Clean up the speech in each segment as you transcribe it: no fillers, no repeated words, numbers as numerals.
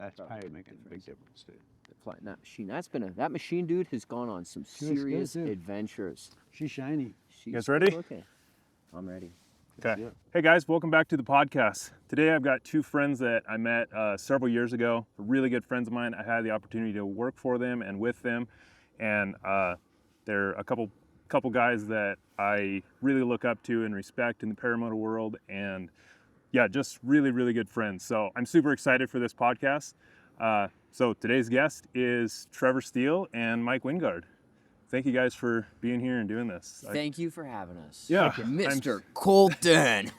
That's probably making a big difference too. Flying that machine. That machine, dude, has gone on some serious adventures. She's shiny. You guys ready? Okay. I'm ready. Okay. Hey guys, welcome back to the podcast. Today I've got two friends that I met several years ago. Really good friends of mine. I had the opportunity to work for them and with them, and they're a couple guys that I really look up to and respect in the paramotor world, and yeah, just really good friends. So I'm super excited for this podcast. So today's guest is Trevor Steele and Mike Wingard. Thank you guys for being here and doing this. Thank you for having us. Yeah. Mr. Colton.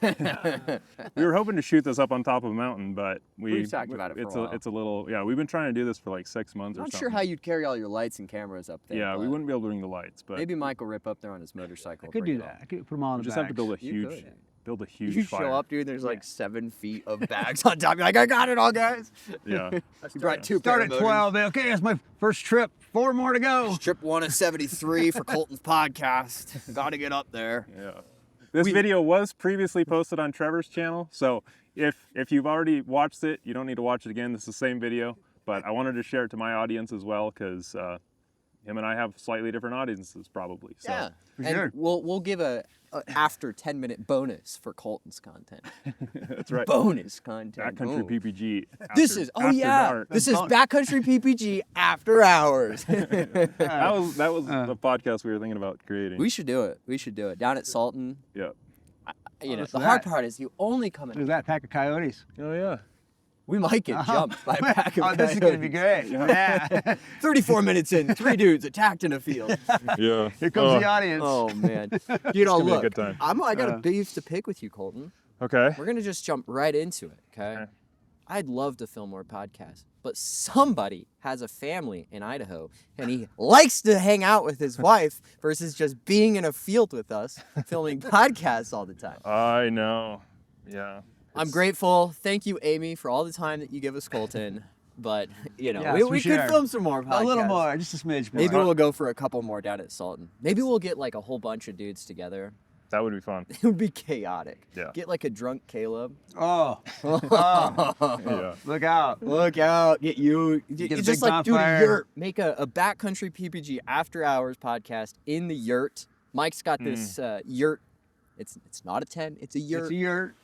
We were hoping to shoot this up on top of a mountain, but we've talked about it for a while. It's a little, yeah, we've been trying to do this for like 6 months or I'm something. not sure how you'd carry all your lights and cameras up there. Yeah, we wouldn't be able to bring the lights, but maybe Mike will rip up there on his motorcycle. I could do that. I could put them all in the just have to build a huge You fire. show up, dude, there's like 7 feet of bags on top. You're like, I got it all, guys. Yeah. You brought two Start at 12. Okay, that's my first trip. 4 more to go. Trip 1 of 73 for Colton's podcast. Got to get up there. Yeah. This video was previously posted on Trevor's channel, so if you've already watched it, you don't need to watch it again. This is the same video, but I wanted to share it to my audience as well because him and I have slightly different audiences probably. So. Yeah, For and sure. we'll give a after 10-minute bonus for Colton's content. That's right. Bonus content. Backcountry Boom. PPG. This is dark. This is Backcountry PPG after hours. That was the podcast we were thinking about creating. We should do it down at Salton. Yeah. You know, listen the to hard that. part is you only come Look in. at that pack of coyotes. Oh yeah. We might get jumped by a pack of Oh, this is going to be coyotes. great. Yeah. 34 minutes in, 3 dudes attacked in a field. Yeah. Here comes the audience. Oh man, you know, gonna be a look, good time. I got a beef to pick with you, Colton. Okay. We're gonna just jump right into it, okay? I'd love to film more podcasts, but somebody has a family in Idaho, and he likes to hang out with his wife versus just being in a field with us, filming podcasts all the time. I know. Yeah. I'm grateful. Thank you, Amy, for all the time that you give us, Colton. But, you know, Yes, we could sure. film some more podcasts. A little more, just a smidge more. Maybe we'll go for a couple more down at Salton. Maybe we'll get like a whole bunch of dudes together. That would be fun. It would be chaotic. Yeah. Get like a drunk Caleb. Oh. Yeah. Look out. Look out. Get you. Get a It's big just like do a bonfire. yurt. Make a Backcountry PPG after hours podcast in the yurt. Mike's got this yurt. It's not a tent. It's a yurt. It's a yurt.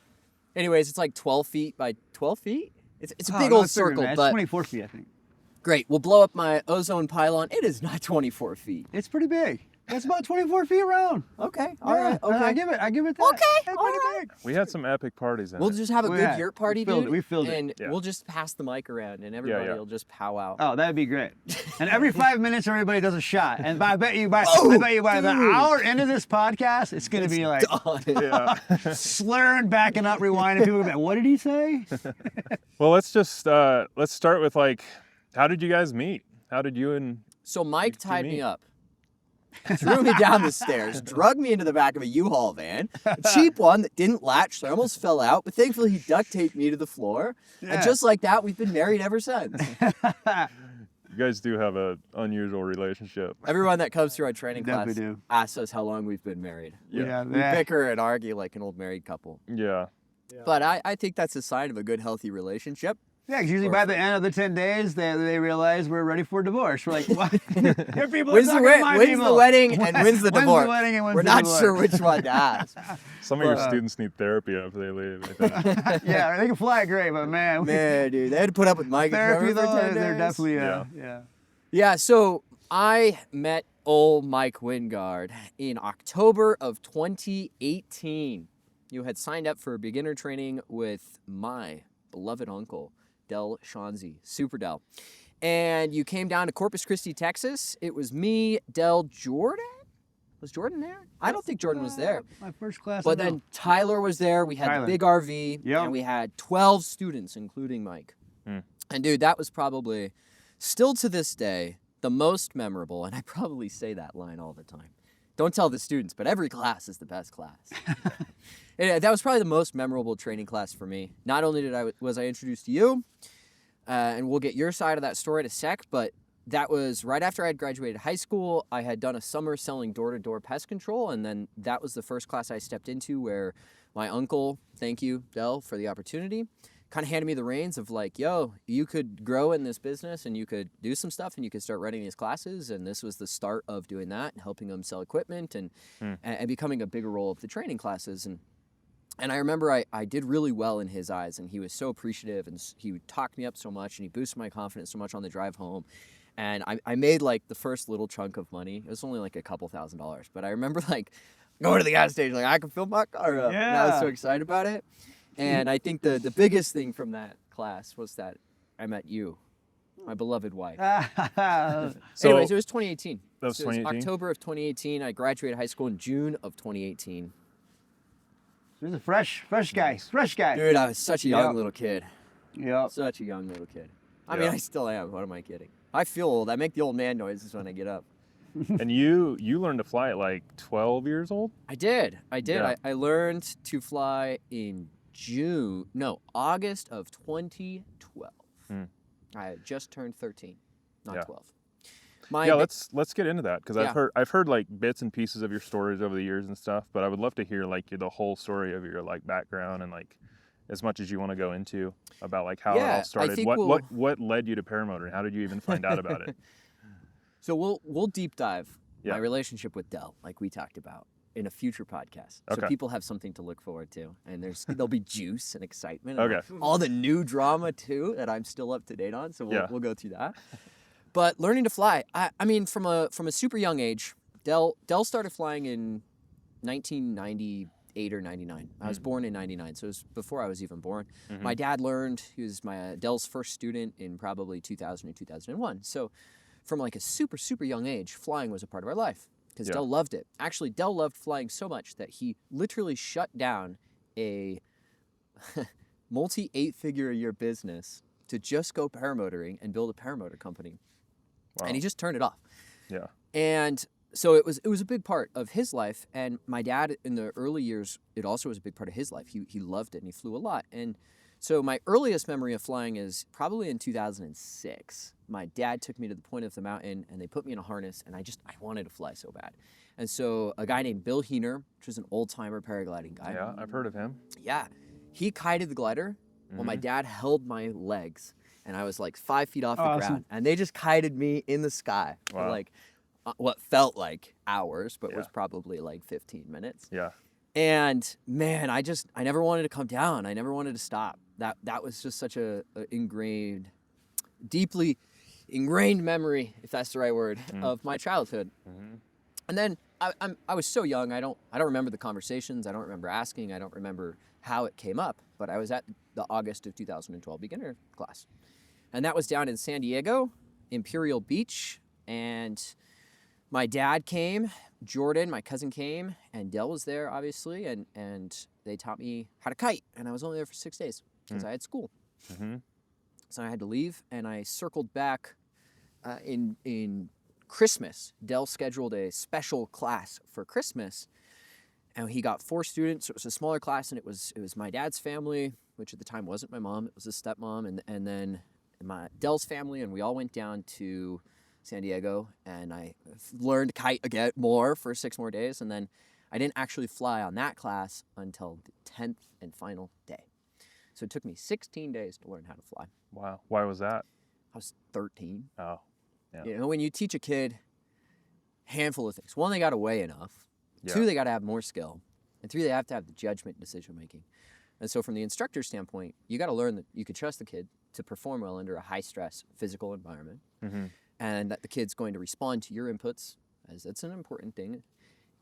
Anyways, it's like 12 feet by 12 feet. It's a Oh, big no, old it's bigger, circle, man. It's but 24 feet, I think. great. We'll blow up my ozone pylon. It is not 24 feet. It's pretty big. It's about 24 feet around. Okay. Yeah, All right. Okay. I give it that. Okay, It's all pretty right. big. We had some epic parties in We'll it. just have a good yurt party, dude. We filled it. And Yeah. we'll just pass the mic around, and everybody will just pow out. Oh, that'd be great. And every 5 minutes, everybody does a shot. And I bet you by the hour into this podcast, it's gonna be like Yeah. slurring, backing up, rewinding. People are like, "What did he say?" Well, let's start with like, how did you guys meet? How did you and So Mike tied meet? me up, threw me down the stairs, drug me into the back of a U-Haul van, a cheap one that didn't latch, so I almost fell out, but thankfully he duct taped me to the floor. Yeah. And just like that, we've been married ever since. you guys do have an unusual relationship? Everyone that comes through our training class Definitely do. asks us how long we've been married. Yeah. We bicker and argue like an old married couple. Yeah. But I think that's a sign of a good, healthy relationship. Yeah, because usually by the end of the 10 days, they realize we're ready for divorce. We're like, what? Your people When's are the, talking to my when's people. the wedding and when's the When's divorce? the wedding and when's We're the not divorce? sure which one to ask. Some of your students need therapy after they leave. I think. Yeah, they can fly great, but man, Man, dude, they had to put up with Mike and therapy Trevor for though, 10 they're days. definitely, Yeah. Yeah, so I met old Mike Wingard in October of 2018. You had signed up for beginner training with my beloved uncle, Dell Schanze, Super Dell. And you came down to Corpus Christi, Texas. It was me, Dell, Jordan? Was Jordan there? I don't think Jordan was there. My first class. But then Tyler was there. We had Tyler. the big RV, Yep. and we had 12 students, including Mike. Hmm. And dude, that was probably, still to this day, the most memorable, and I probably say that line all the time. Don't tell the students, but every class is the best class. And that was probably the most memorable training class for me. Not only was I introduced to you, and we'll get your side of that story in a sec, but that was right after I had graduated high school. I had done a summer selling door-to-door pest control, and then that was the first class I stepped into where my uncle, thank you, Dell, for the opportunity, kind of handed me the reins of like, yo, you could grow in this business and you could do some stuff and you could start running these classes. And this was the start of doing that and helping them sell equipment and becoming a bigger role of the training classes. And I remember I did really well in his eyes, and he was so appreciative, and he would talk me up so much, and he boosted my confidence so much on the drive home. And I made like the first little chunk of money. It was only like a couple $1,000s, but I remember like going to the gas station, like I can fill my car up. Yeah. And I was so excited about it. And I think the biggest thing from that class was that I met you, my beloved wife. So Anyways, it was 2018. That was So it was 2018? October of 2018. I graduated high school in June of 2018. He's a fresh guy. Fresh guy. Dude, I was such a young Yep. little kid. Yep. Such a young little kid. I Yeah. mean, I still am. What am I kidding? I feel old. I make the old man noises when I get up. And you learned to fly at like 12 years old? I did. Yeah. I learned to fly in August of 2012. I had just turned 13, not Yeah. 12. Yeah, let's get into that because Yeah. I've heard like bits and pieces of your stories over the years and stuff, but I would love to hear like the whole story of your like background and like as much as you want to go into about like how it Yeah, I all started. think What led you to paramotoring? How did you even find out about it? So we'll deep dive Yeah. my relationship with Dell, like we talked about, in a future podcast. So Okay. people have something to look forward to, and there'll be juice and excitement. And Okay. all the new drama too that I'm still up to date on. So Yeah. we'll go through that. But learning to fly, I mean, from a super young age, Dell started flying in 1998 or 99. I was born in 99, so it was before I was even born. My dad learned. He was my Dell's first student in probably 2000 or 2001. So from like a super young age, flying was a part of our life because Yeah. Dell loved it. Actually, Dell loved flying so much that he literally shut down a multi-8-figure-a-year business to just go paramotoring and build a paramotor company. Wow. And he just turned it off. Yeah. And so it was a big part of his life. And my dad, in the early years, it also was a big part of his life. He loved it and he flew a lot. And so my earliest memory of flying is probably in 2006. My dad took me to the point of the mountain and they put me in a harness and I wanted to fly so bad. And so a guy named Bill Heener, which was an old-timer paragliding guy. Yeah, I've heard of him. Yeah. He kited the glider while my dad held my legs. And I was like 5 feet off the Awesome. ground. And they just kited me in the sky for Wow. like what felt like hours, but was Yeah. probably like 15 minutes. Yeah. And man, I never wanted to come down. I never wanted to stop. That was just such a deeply ingrained memory, if that's the right word, of my childhood. And then I was so young. I don't remember the conversations. I don't remember asking. I don't remember how it came up. But I was at the August of 2012 beginner class, and that was down in San Diego, Imperial Beach. And my dad came, Jordan, my cousin came, and Dell was there, obviously, and they taught me how to kite. And I was only there for 6 days because I had school. So I had to leave, and I circled back in Christmas. Dell scheduled a special class for Christmas, and he got 4 students. So it was a smaller class, and it was my dad's family, which at the time wasn't my mom. It was his stepmom, and then my Dell's family, and we all went down to San Diego, and I learned to kite again more for 6 more days, and then I didn't actually fly on that class until the 10th and final day. So it took me 16 days to learn how to fly. Wow. Why was that? I was 13. Oh. Yeah. You know, when you teach a kid handful of things. 1, they got to weigh enough. Yeah. 2, they got to have more skill. And 3, they have to have the judgment decision making. And so from the instructor standpoint, you got to learn that you could trust the kid to perform well under a high stress physical environment. And that the kid's going to respond to your inputs, as that's an important thing.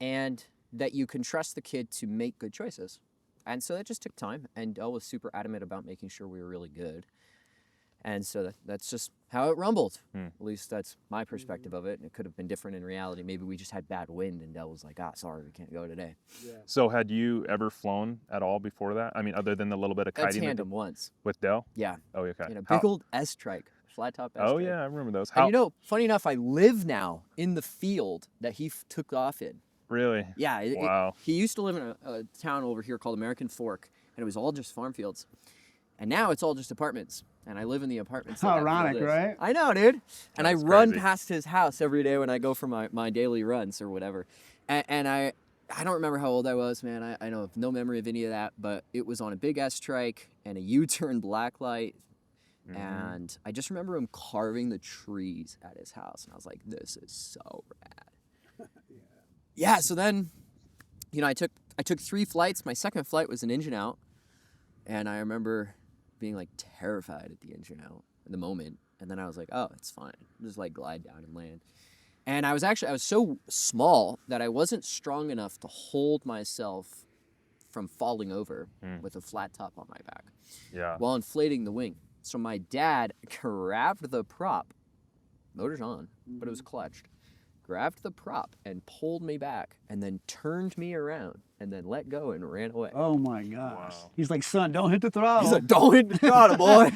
And that you can trust the kid to make good choices. And so that just took time. And Dell was super adamant about making sure we were really good. And so that's just how it rumbled. At least that's my perspective of it. And it could have been different in reality. Maybe we just had bad wind and Dell was like, sorry, we can't go today. So had you ever flown at all before that? I mean, other than the little bit of That's kiting tandem once. with Dell? Yeah. Oh, okay. You know, How- big old S-trike, flat top S-trike. Oh, yeah, I remember those. And you know, funny enough, I live now in the field that he took off in. Really? Yeah. Wow. He used to live in a town over here called American Fork, and it was all just farm fields. And now it's all just apartments. And I live in the apartments. How that ironic, field is. right? I know, dude. And I That's run crazy. past his house every day when I go for my daily runs or whatever. And I don't remember how old I was, man. I know have no memory of any of that, but it was on a big S trike and a U-turn black light. And I just remember him carving the trees at his house. And I was like, this is so rad. Yeah, so then, you know, I took 3 flights. My second flight was an engine out. And I remember being like terrified at the engine out in the moment. And then I was like, oh, it's fine. Just like glide down and land. And I was so small that I wasn't strong enough to hold myself from falling over with a flat top on my back while inflating the wing. So my dad grabbed the prop, motor's on, but it was clutched, grabbed the prop and pulled me back and then turned me around and then let go and ran away. Oh my gosh. Wow. He's like, son, don't hit the throttle. He's like, don't hit the throttle, boy,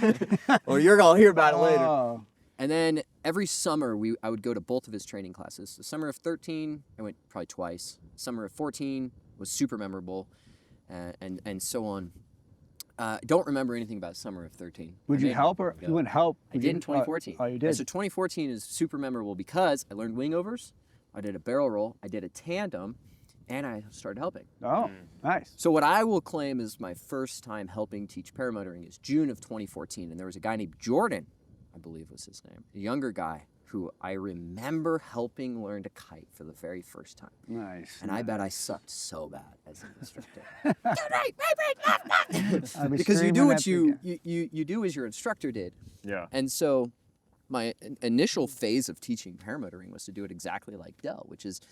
or you're going to hear about it later. Oh. And then every summer, I would go to both of his training classes. The summer of 13, I went probably twice. Summer of 14 was super memorable, and so on. Don't remember anything about summer of 13. Would you help or you wouldn't help? I did in 2014. Oh, you did? And so 2014 is super memorable because I learned wing overs, I did a barrel roll, I did a tandem, and I started helping. Oh, nice. So what I will claim is my first time helping teach paramotoring is June of 2014, and there was a guy named Jordan, I believe was his name, a younger guy who I remember helping learn to kite for the very first time. Nice. And I bet I sucked so bad as an instructor. Right, left. Because you do what you do as your instructor did. Yeah. And so my initial phase of teaching paramotoring was to do it exactly like Dell, which is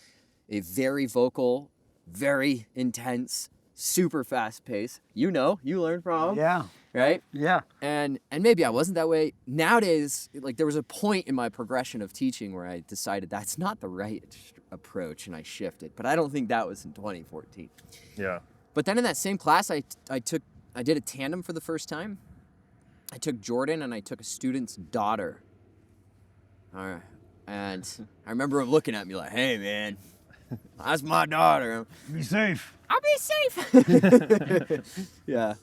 a very vocal, very intense, super fast pace. You learned from. Yeah. Right? Yeah. And maybe I wasn't that way. Nowadays, like there was a point in my progression of teaching where I decided that's not the right approach and I shifted. But I don't think that was in 2014. Yeah. But then in that same class, I did a tandem for the first time. I took Jordan and I took a student's daughter. All right. And I remember him looking at me like, hey man, that's my daughter. Be safe. I'll be safe. Yeah.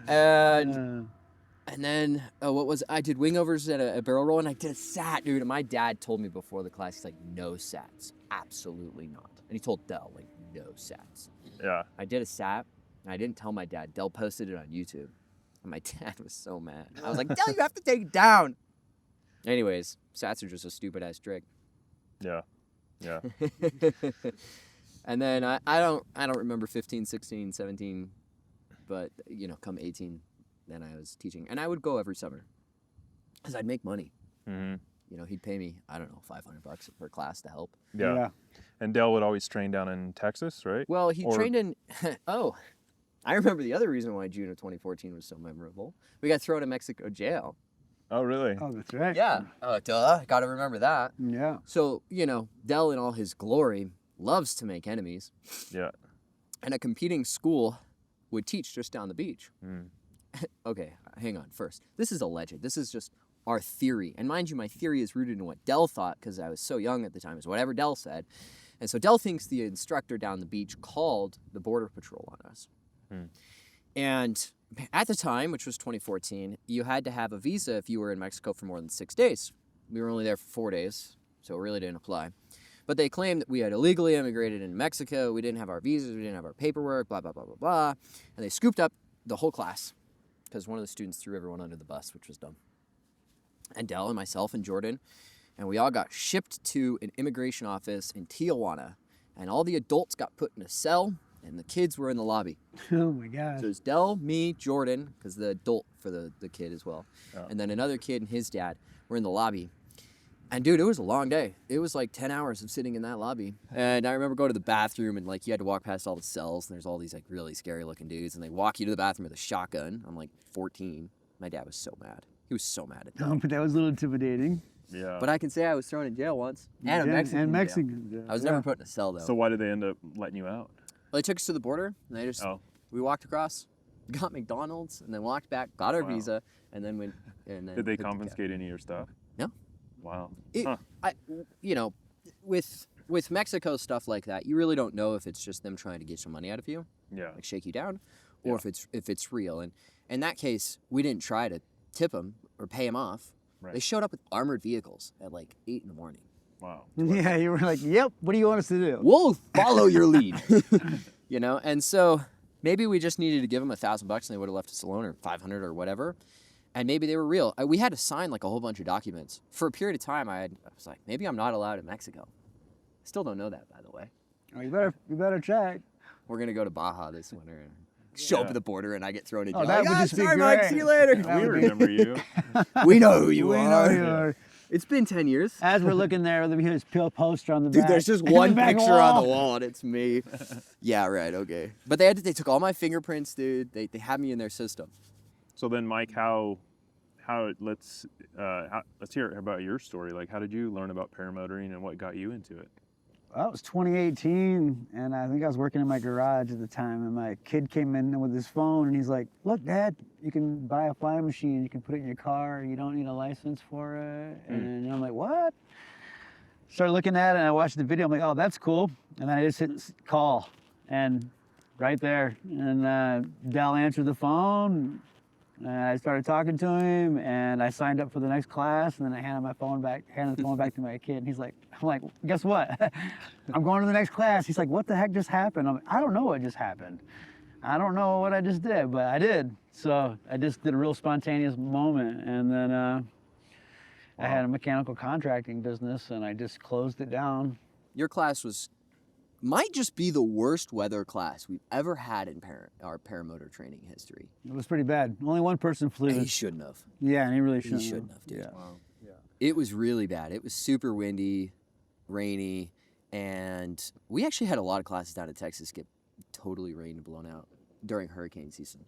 And then I did wing overs at a barrel roll and I did a sat, dude. And my dad told me before the class, he's like, no sats, absolutely not. And he told Dell, like, no sats. Yeah. I did a sat and I didn't tell my dad. Dell posted it on YouTube. And my dad was so mad. I was like, Dell, you have to take it down. Anyways, sats are just a stupid ass trick. Yeah. Yeah. And then I don't remember 15, 16, 17, but you know, come 18, then I was teaching, and I would go every summer because I'd make money. Mm-hmm. You know, he'd pay me, I don't know, $500 per class to help. Yeah. And Dell would always train down in Texas, right? Well, he trained in. Oh, I remember the other reason why June of 2014 was so memorable. We got thrown in Mexico jail. Oh, really? Oh, that's right. Yeah. Oh, duh. Got to remember that. Yeah. So, you know, Dell in all his glory loves to make enemies. Yeah. And a competing school would teach just down the beach. Mm. Okay, hang on first. This is alleged. This is just our theory. And mind you, my theory is rooted in what Dell thought because I was so young at the time, is whatever Dell said. And so Dell thinks the instructor down the beach called the Border Patrol on us. Mm. And at the time, which was 2014, you had to have a visa if you were in Mexico for more than 6 days. We were only there for 4 days, so it really didn't apply. But they claimed that we had illegally immigrated in Mexico, we didn't have our visas, we didn't have our paperwork, blah, blah, blah, blah, blah. And they scooped up the whole class because one of the students threw everyone under the bus, which was dumb. And Dell and myself and Jordan, and we all got shipped to an immigration office in Tijuana. And all the adults got put in a cell, and the kids were in the lobby. Oh my God. So it was Dell, me, Jordan, because the adult for the kid as well. Oh. And then another kid and his dad were in the lobby. And dude, it was a long day. It was like 10 hours of sitting in that lobby. And I remember going to the bathroom and like you had to walk past all the cells and there's all these like really scary looking dudes and they walk you to the bathroom with a shotgun. I'm like 14. My dad was so mad. He was so mad at that. But that was a little intimidating. Yeah. But I can say I was thrown in jail once. And a Mexican And jail. Mexican jail. I was never put in a cell though. So why did they end up letting you out? Well, they took us to the border and they just, we walked across, got McDonald's and then walked back, got our visa and then went. And then Did they confiscate any of your stuff? No. Wow. You know, with Mexico stuff like that, you really don't know if it's just them trying to get some money out of you, Yeah. like shake you down, or if it's real. And in that case, we didn't try to tip them or pay them off. Right. They showed up with armored vehicles at like 8 in the morning. Wow. Yeah, you were like, yep, what do you want us to do? We'll follow your lead. You know, and so maybe we just needed to give them $1,000 and they would have left us alone, or 500 or whatever. And maybe they were real. We had to sign like a whole bunch of documents. For a period of time, I was like, maybe I'm not allowed in Mexico. Still don't know that, by the way. Oh, you better check. We're going to go to Baja this winter and show up at the border and I get thrown in jail. Oh, that would just be sorry, great. Mike, see you later. We remember you. We know who you We are. know you are. It's been 10 years. As we're looking there, there'll be his poster on the Dude, back. there's just And one the back picture on the wall. wall and it's me. Yeah, right, okay. But they took all my fingerprints, dude. They had me in their system. So then, Mike, let's hear about your story. Like, how did you learn about paramotoring and what got you into it? Well, it was 2018, and I think I was working in my garage at the time, and my kid came in with his phone, and he's like, look, Dad, you can buy a flying machine, you can put it in your car, you don't need a license for it. And I'm like, what? Started looking at it, and I watched the video, I'm like, oh, that's cool. And then I just hit call, and right there, and Dell answered the phone, and I started talking to him, and I signed up for the next class, and then I handed the phone back to my kid, and I'm like, guess what? I'm going to the next class. He's like, what the heck just happened? I'm like, I don't know what just happened. I don't know what I just did, but I did. So I just did a real spontaneous moment, and then I had a mechanical contracting business, and I just closed it down. Your class might just be the worst weather class we've ever had in our paramotor training history. It was pretty bad. Only one person flew. He shouldn't have. Yeah, and he really shouldn't. He shouldn't have, dude. Yeah. Wow. Yeah. It was really bad. It was super windy, rainy, and we actually had a lot of classes down in Texas get totally rained and blown out during hurricane season.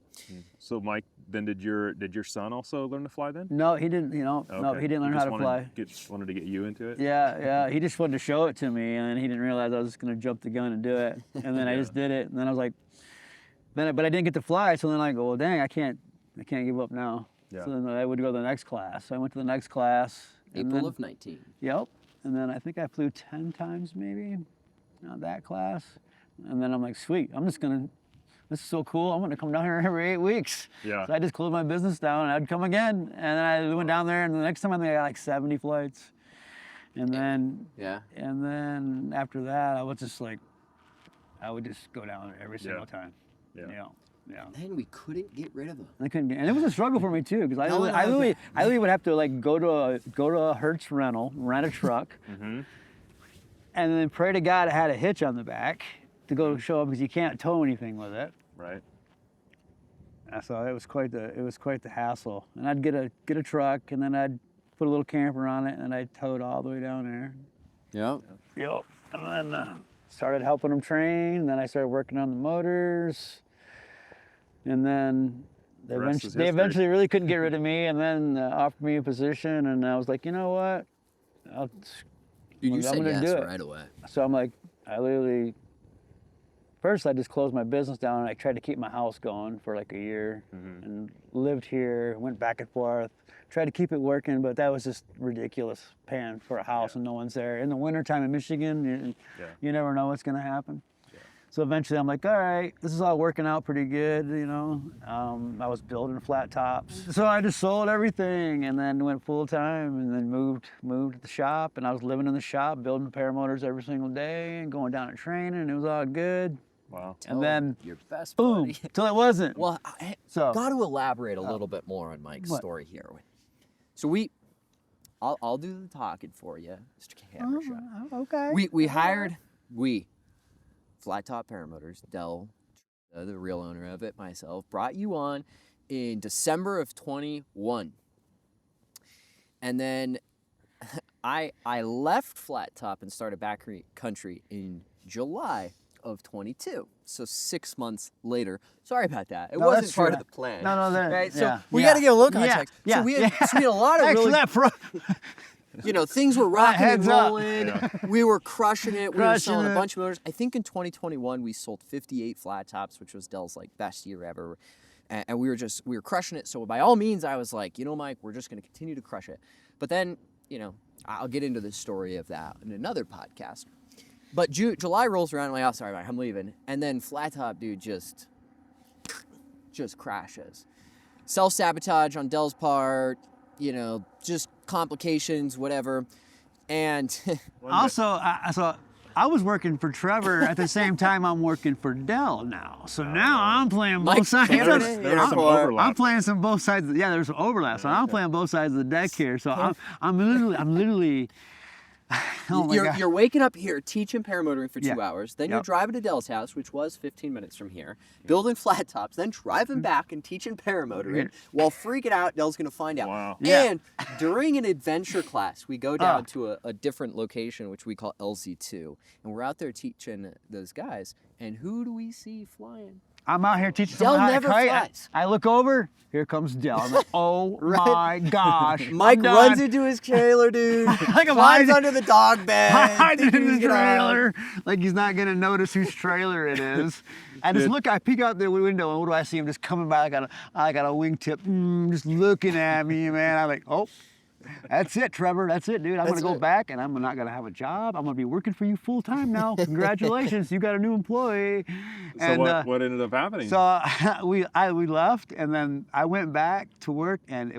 So, Mike, then did your son also learn to fly then? No, he didn't. No, he didn't learn how to fly. Wanted to get you into it? Yeah. He just wanted to show it to me, and he didn't realize I was just gonna jump the gun and do it. And then I just did it, and then I was like, but I didn't get to fly. So then I go, well, dang, I can't give up now. Yeah. So then I would go to the next class. So I went to the next class. April of 19. Yep. And then I think I flew 10 times maybe on that class. And then I'm like, sweet, this is so cool. I'm gonna come down here every 8 weeks. Yeah. So I just closed my business down and I'd come again. And then I went down there, and the next time I think I got like 70 flights. And then after that, I would just go down every single time. Yeah. Yeah. Then we couldn't get rid of him. I couldn't get, and it was a struggle for me too, because I literally would have to like go to a Hertz rental, rent a truck, and then pray to God it had a hitch on the back to go show up, because you can't tow anything with it. Right. So it was quite the hassle. And I'd get a truck, and then I'd put a little camper on it, and I'd tow it all the way down there. Yep. Yep. And then started helping them train. And then I started working on the motors. And then they eventually really couldn't get rid of me, and then offered me a position, and I was like, you know what? You said gonna yes do it. right away. So I'm like, first I just closed my business down, and I tried to keep my house going for like a year, and lived here, went back and forth, tried to keep it working, but that was just ridiculous paying for a house and no one's there. In the wintertime in Michigan, you never know what's gonna happen. So eventually I'm like, all right, this is all working out pretty good, you know. I was building flat tops. So I just sold everything and then went full time, and then moved to the shop, and I was living in the shop, building paramotors every single day and going down and training, and it was all good. Wow. And then Your best boom, buddy. till it wasn't. Well, So- got to elaborate a little bit more on Mike's story here. So I'll do the talking for you, Mr. Camera Shot. Okay. We hired Flat Top Paramotors, Dell, the real owner of it, myself, brought you on in December of 21. And then I left Flat Top and started Backcountry in July of 22. So 6 months later. Sorry about that. It wasn't part of the plan. No, Right? So yeah, we yeah. got to get a little context. Yeah, So we had a lot of Thanks really, for that, things were rocking and Heads up. rolling. We were crushing it. We were Crushing selling a it. bunch of motors. I think in 2021 we sold 58 flat tops, which was Dell's like best year ever. And we were crushing it. So by all means, I was like, Mike, we're just going to continue to crush it. But then, I'll get into the story of that in another podcast. But July rolls around, I'm like, oh, sorry, Mike, I'm leaving. And then flat top dude just crashes. Self-sabotage on Dell's part, just complications, whatever. And Also, I was working for Trevor at the same time I'm working for Dell now. So now I'm playing Mike both sides. Cameron, There's some Or- overlap. I'm playing some both sides. Yeah, there's some overlap. So I'm playing both sides of the deck here. So I'm literally. Oh my God. you're waking up here teaching paramotoring for 2 Yeah. hours, then you're Yep. driving to Dell's house, which was 15 minutes from here, building flat tops, then driving back and teaching paramotoring while freaking out Dell's going to find out. Wow. Yeah. And during an adventure class, we go down to a different location, which we call LZ2, and we're out there teaching those guys, and who do we see flying? I'm out here teaching Dell someone how to never kite. flies. I look over, here comes Dell. I'm like, oh my gosh. Mike I'm done. runs into his trailer, dude. Like a climbs hiding- under the dog bed. Hiding thinking in he's the gonna hide. trailer, like he's not gonna notice whose trailer it is. I just look, I peek out the window, and what do I see him just coming by? I got a wingtip, just looking at me, man. I'm like, oh, that's it, Trevor. That's it, dude. I'm That's gonna go it. back, and I'm not gonna have a job. I'm gonna be working for you full time now. Congratulations, you got a new employee. So what ended up happening? So we left, and then I went back to work, and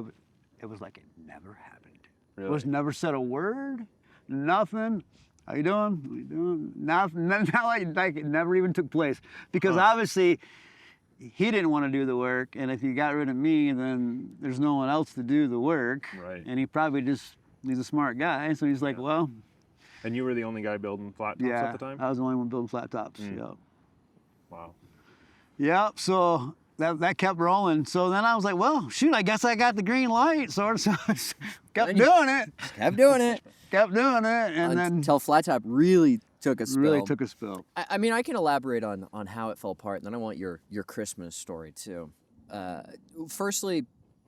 it was like it never happened. Really? Was never said a word, nothing. How you doing? What you doing? Nothing. Like it never even took place, because obviously he didn't want to do the work, and if you got rid of me, then there's no one else to do the work. Right. And he's a smart guy, so he's like, well, And you were the only guy building flat tops yeah. at the time? I was the only one building flat tops. Yeah. Wow. Yeah, so that kept rolling. So then I was like, well, shoot, I guess I got the green light. So kept doing it. Kept doing it. Kept doing it. And then Until Flat Top really took a spill. really took a spill. I mean, I can elaborate on how it fell apart, and then I want your Christmas story too. Firstly,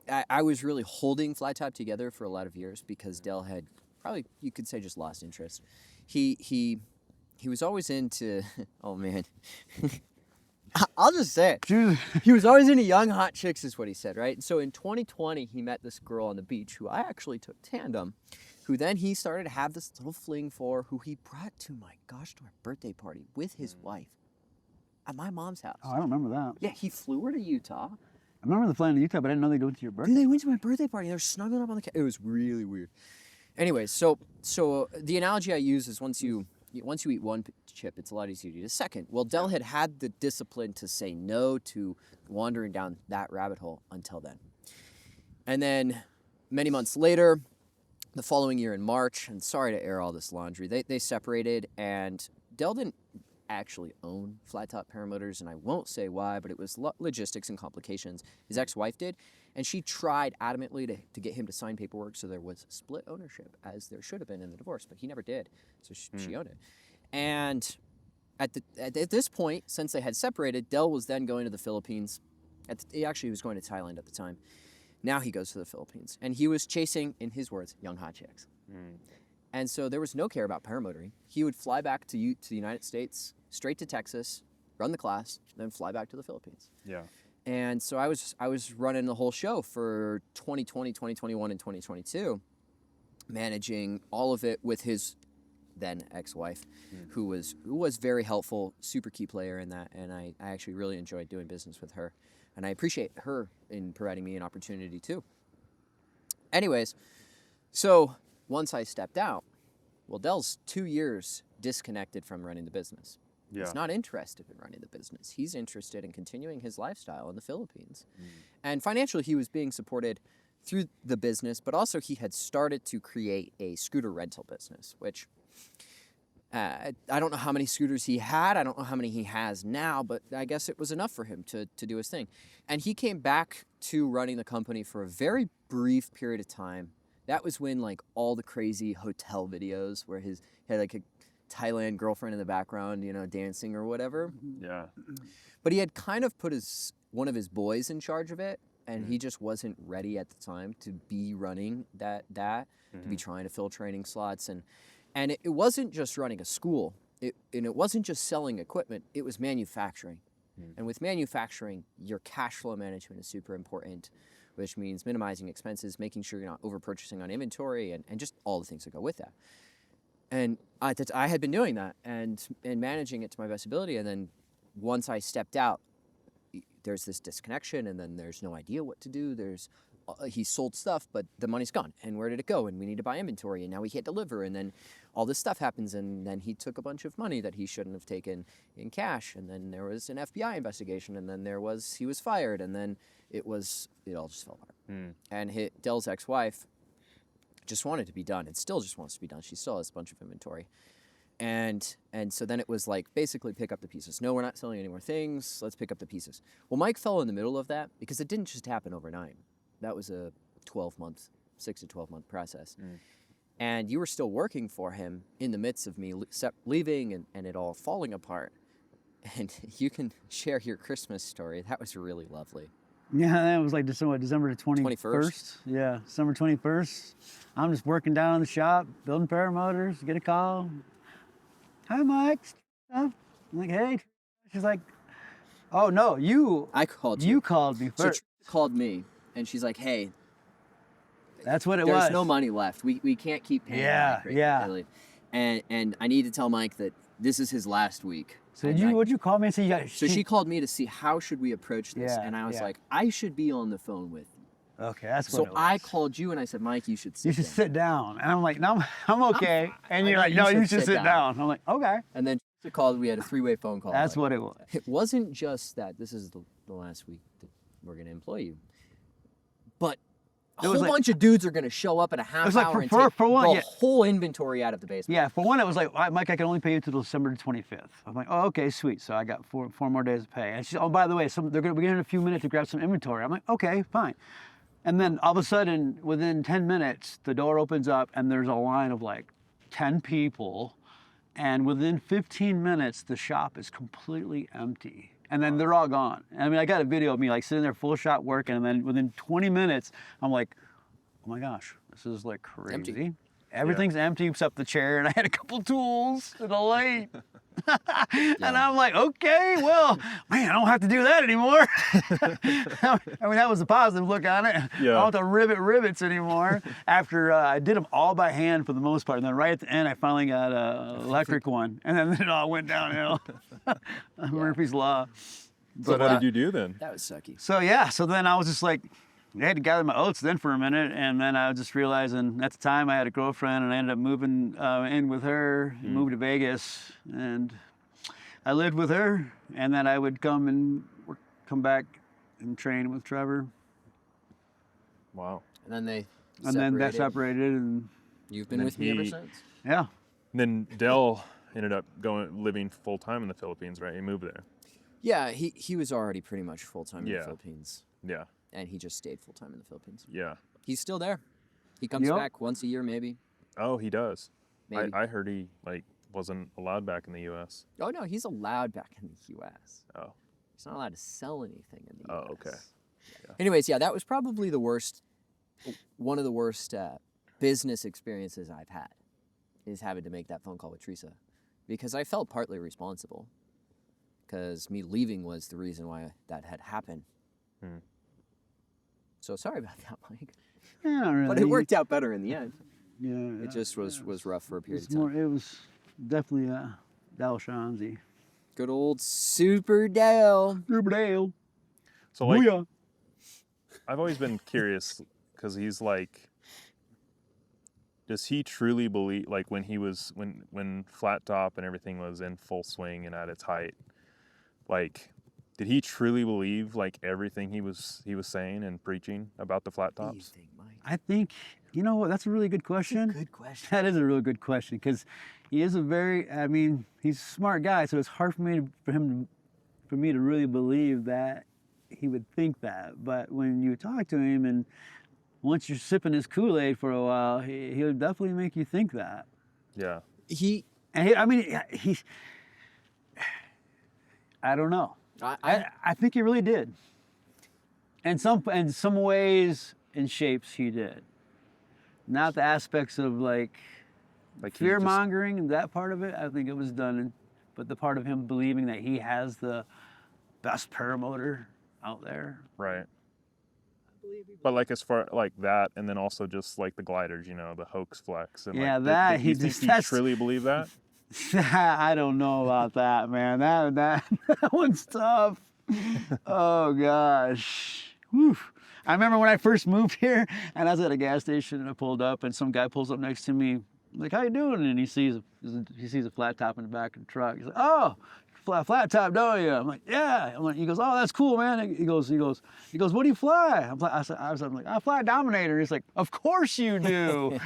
I was really holding Flat Top together for a lot of years because Dell had probably, you could say, just lost interest. He was always into, oh man, I'll just say it. He was always into young hot chicks, is what he said, right? And so in 2020, he met this girl on the beach who I actually took tandem, who then he started to have this little fling for, who he brought to my gosh darn birthday party with his wife at my mom's house. Oh, I don't remember that. Yeah, he flew her to Utah. I remember the flying to Utah, but I didn't know they go to your birthday. Dude, they went to my birthday party. They were snuggling up on the couch. It was really weird. Anyways, so the analogy I use is once you eat one chip, it's a lot easier to eat a second. Well, Dell had the discipline to say no to wandering down that rabbit hole until then. And then many months later, the following year in March, and sorry to air all this laundry, they separated, and Dell didn't actually own flat top paramotors, and I won't say why, but it was logistics and complications. His ex-wife did, and she tried adamantly to get him to sign paperwork so there was split ownership, as there should have been in the divorce, but he never did, so she owned it. And at this point, since they had separated, Dell was then going to the Philippines. He was going to Thailand at the time. Now he goes to the Philippines, and he was chasing, in his words, young hot chicks. And so there was no care about paramotoring. He would fly back to the United States, straight to Texas, run the class, then fly back to the Philippines. Yeah. And so I was running the whole show for 2020, 2021, and 2022, managing all of it with his then ex-wife, who was very helpful, super key player in that, and I actually really enjoyed doing business with her. And I appreciate her in providing me an opportunity too. Anyways, so once I stepped out, well, Dell's 2 years disconnected from running the business. Yeah. He's not interested in running the business. He's interested in continuing his lifestyle in the Philippines. And financially, he was being supported through the business, but also he had started to create a scooter rental business, which I don't know how many scooters he had. I don't know how many he has now, but I guess it was enough for him to do his thing. And he came back to running the company for a very brief period of time. That was when like all the crazy hotel videos where he had like a Thailand girlfriend in the background, dancing or whatever. Yeah. But he had kind of put one of his boys in charge of it, and he just wasn't ready at the time to be running that to be trying to fill training slots. And it wasn't just running a school, and it wasn't just selling equipment, it was manufacturing. And with manufacturing, your cash flow management is super important, which means minimizing expenses, making sure you're not over-purchasing on inventory, and just all the things that go with that. And I had been doing that and managing it to my best ability. And then once I stepped out, there's this disconnection, and then there's no idea what to do. There's he sold stuff, but the money's gone. And where did it go? And we need to buy inventory, and now we can't deliver. And then all this stuff happens, and then he took a bunch of money that he shouldn't have taken in cash. And then there was an FBI investigation, and then he was fired, and then it all just fell apart. And Dell's ex-wife just wanted to be done, and still just wants to be done. She still has a bunch of inventory. And so then it was like, basically pick up the pieces. No, we're not selling any more things. Let's pick up the pieces. Well, Mike fell in the middle of that because it didn't just happen overnight. That was a 6 to 12 month process. And you were still working for him in the midst of me leaving and it all falling apart. And you can share your Christmas story. That was really lovely. Yeah, that was like December the 21st. 21st. Yeah, December 21st. I'm just working down in the shop, building paramotors, get a call. Hi, Mike. I'm like, hey. She's like, oh, no, I called you. You called me So first. Tricia called me, and she's like, hey, That's what it was. there's no money left. We can't keep paying Mike right now, really. And I need to tell Mike that this is his last week. So would you call me and say you got... So she called me to see how should we approach this, Yeah, and I was yeah. like, I should be on the phone with you. Okay, that's what So it was. I called you and I said, Mike, you should sit You should down. sit down. And I'm like, no, I'm okay. And I you're know, like, you no, should you should sit sit down. down. I'm like, okay. And then she called. We had a 3-way phone call. That's Like, what it was. it wasn't just that this is the last week that we're going to employ you, but a It was whole like- bunch of dudes are going to show up in a half was like hour for- and for- take for one, the yeah. whole inventory out of the basement. Yeah, for one, it was like, Mike, I can only pay you till December 25th. I'm like, oh, okay, sweet. So I got four more days to pay. And she said, oh, by the way, they're going to be in a few minutes to grab some inventory. I'm like, okay, fine. And then all of a sudden, within 10 minutes, the door opens up and there's a line of like 10 people. And within 15 minutes, the shop is completely empty. And then they're all gone. I mean, I got a video of me like sitting there full shot working. And then within 20 minutes, I'm like, oh my gosh, this is like crazy. Empty. Everything's empty except the chair, and I had a couple tools and a lathe. And I'm like, okay, well, man, I don't have to do that anymore. I mean, that was a positive look on it. Yeah. I don't have to rivet rivets anymore. After I did them all by hand for the most part, and then right at the end, I finally got an electric one, and then it all went downhill. Murphy's Law. So But, what did you do then? That was sucky. So yeah, so then I was just like, I had to gather my oats then for a minute, and then I was just realizing at the time I had a girlfriend, and I ended up moving in with her, and moved to Vegas, and I lived with her, and then I would come back and train with Trevor, Wow. And then they and then that separated, and You've been And with me ever he- since. yeah, And then Dell ended up living full time in the Philippines, right? He moved there. Yeah, he was already pretty much full-time in Yeah. the Philippines, Yeah. and he just stayed full-time in the Philippines. Yeah. He's still there. He comes Yep. back once a year, maybe. Oh, he does. Maybe. I heard he wasn't allowed back in the U.S. Oh, no, he's allowed back in the U.S. Oh. He's not allowed to sell anything in the Oh, U.S. okay. Yeah. Anyways, yeah, that was probably one of the worst business experiences I've had, is having to make that phone call with Teresa, because I felt partly responsible, because me leaving was the reason why that had happened. So sorry about that, Mike. yeah, not really. But it worked out better in the end. Yeah, It just was rough for a period of It's time. more. It was definitely Dell Schanze. Good old Super Dell. Super Dale. So like, Booyah. I've always been curious because he's like, does he truly believe, like when Flat Top and everything was in full swing and at its height, like, did he truly believe like everything he was saying and preaching about the flat What do you tops? think, Mike? I think, you know what, that's a really good question. Good question. That is a really good question, because he is he's a smart guy, so it's hard for me to really believe that he would think that. But when you talk to him, and once you're sipping his Kool-Aid for a while, he'll definitely make you think that. Yeah. I don't know. I I think he really did. In some ways and shapes, he did. Not the aspects of like Like he fear just- mongering and that part of it. I think it was done, but the part of him believing that he has the best paramotor out there. Right. But like as far like that, and then also just like the gliders, the Hoax Flex, and Yeah, like, that did you he think just- he that's- truly believed that? I don't know about that, man. That one's tough. Oh gosh. Whew. I remember when I first moved here, and I was at a gas station, and I pulled up, and some guy pulls up next to me, like, "How you doing?" And he sees a flat top in the back of the truck. He's like, "Oh, flat top, don't you?" I'm like, "Yeah." I'm like, he goes, "Oh, that's cool, man." He goes, "What do you fly?" I was like, "I fly a Dominator." He's like, "Of course you do."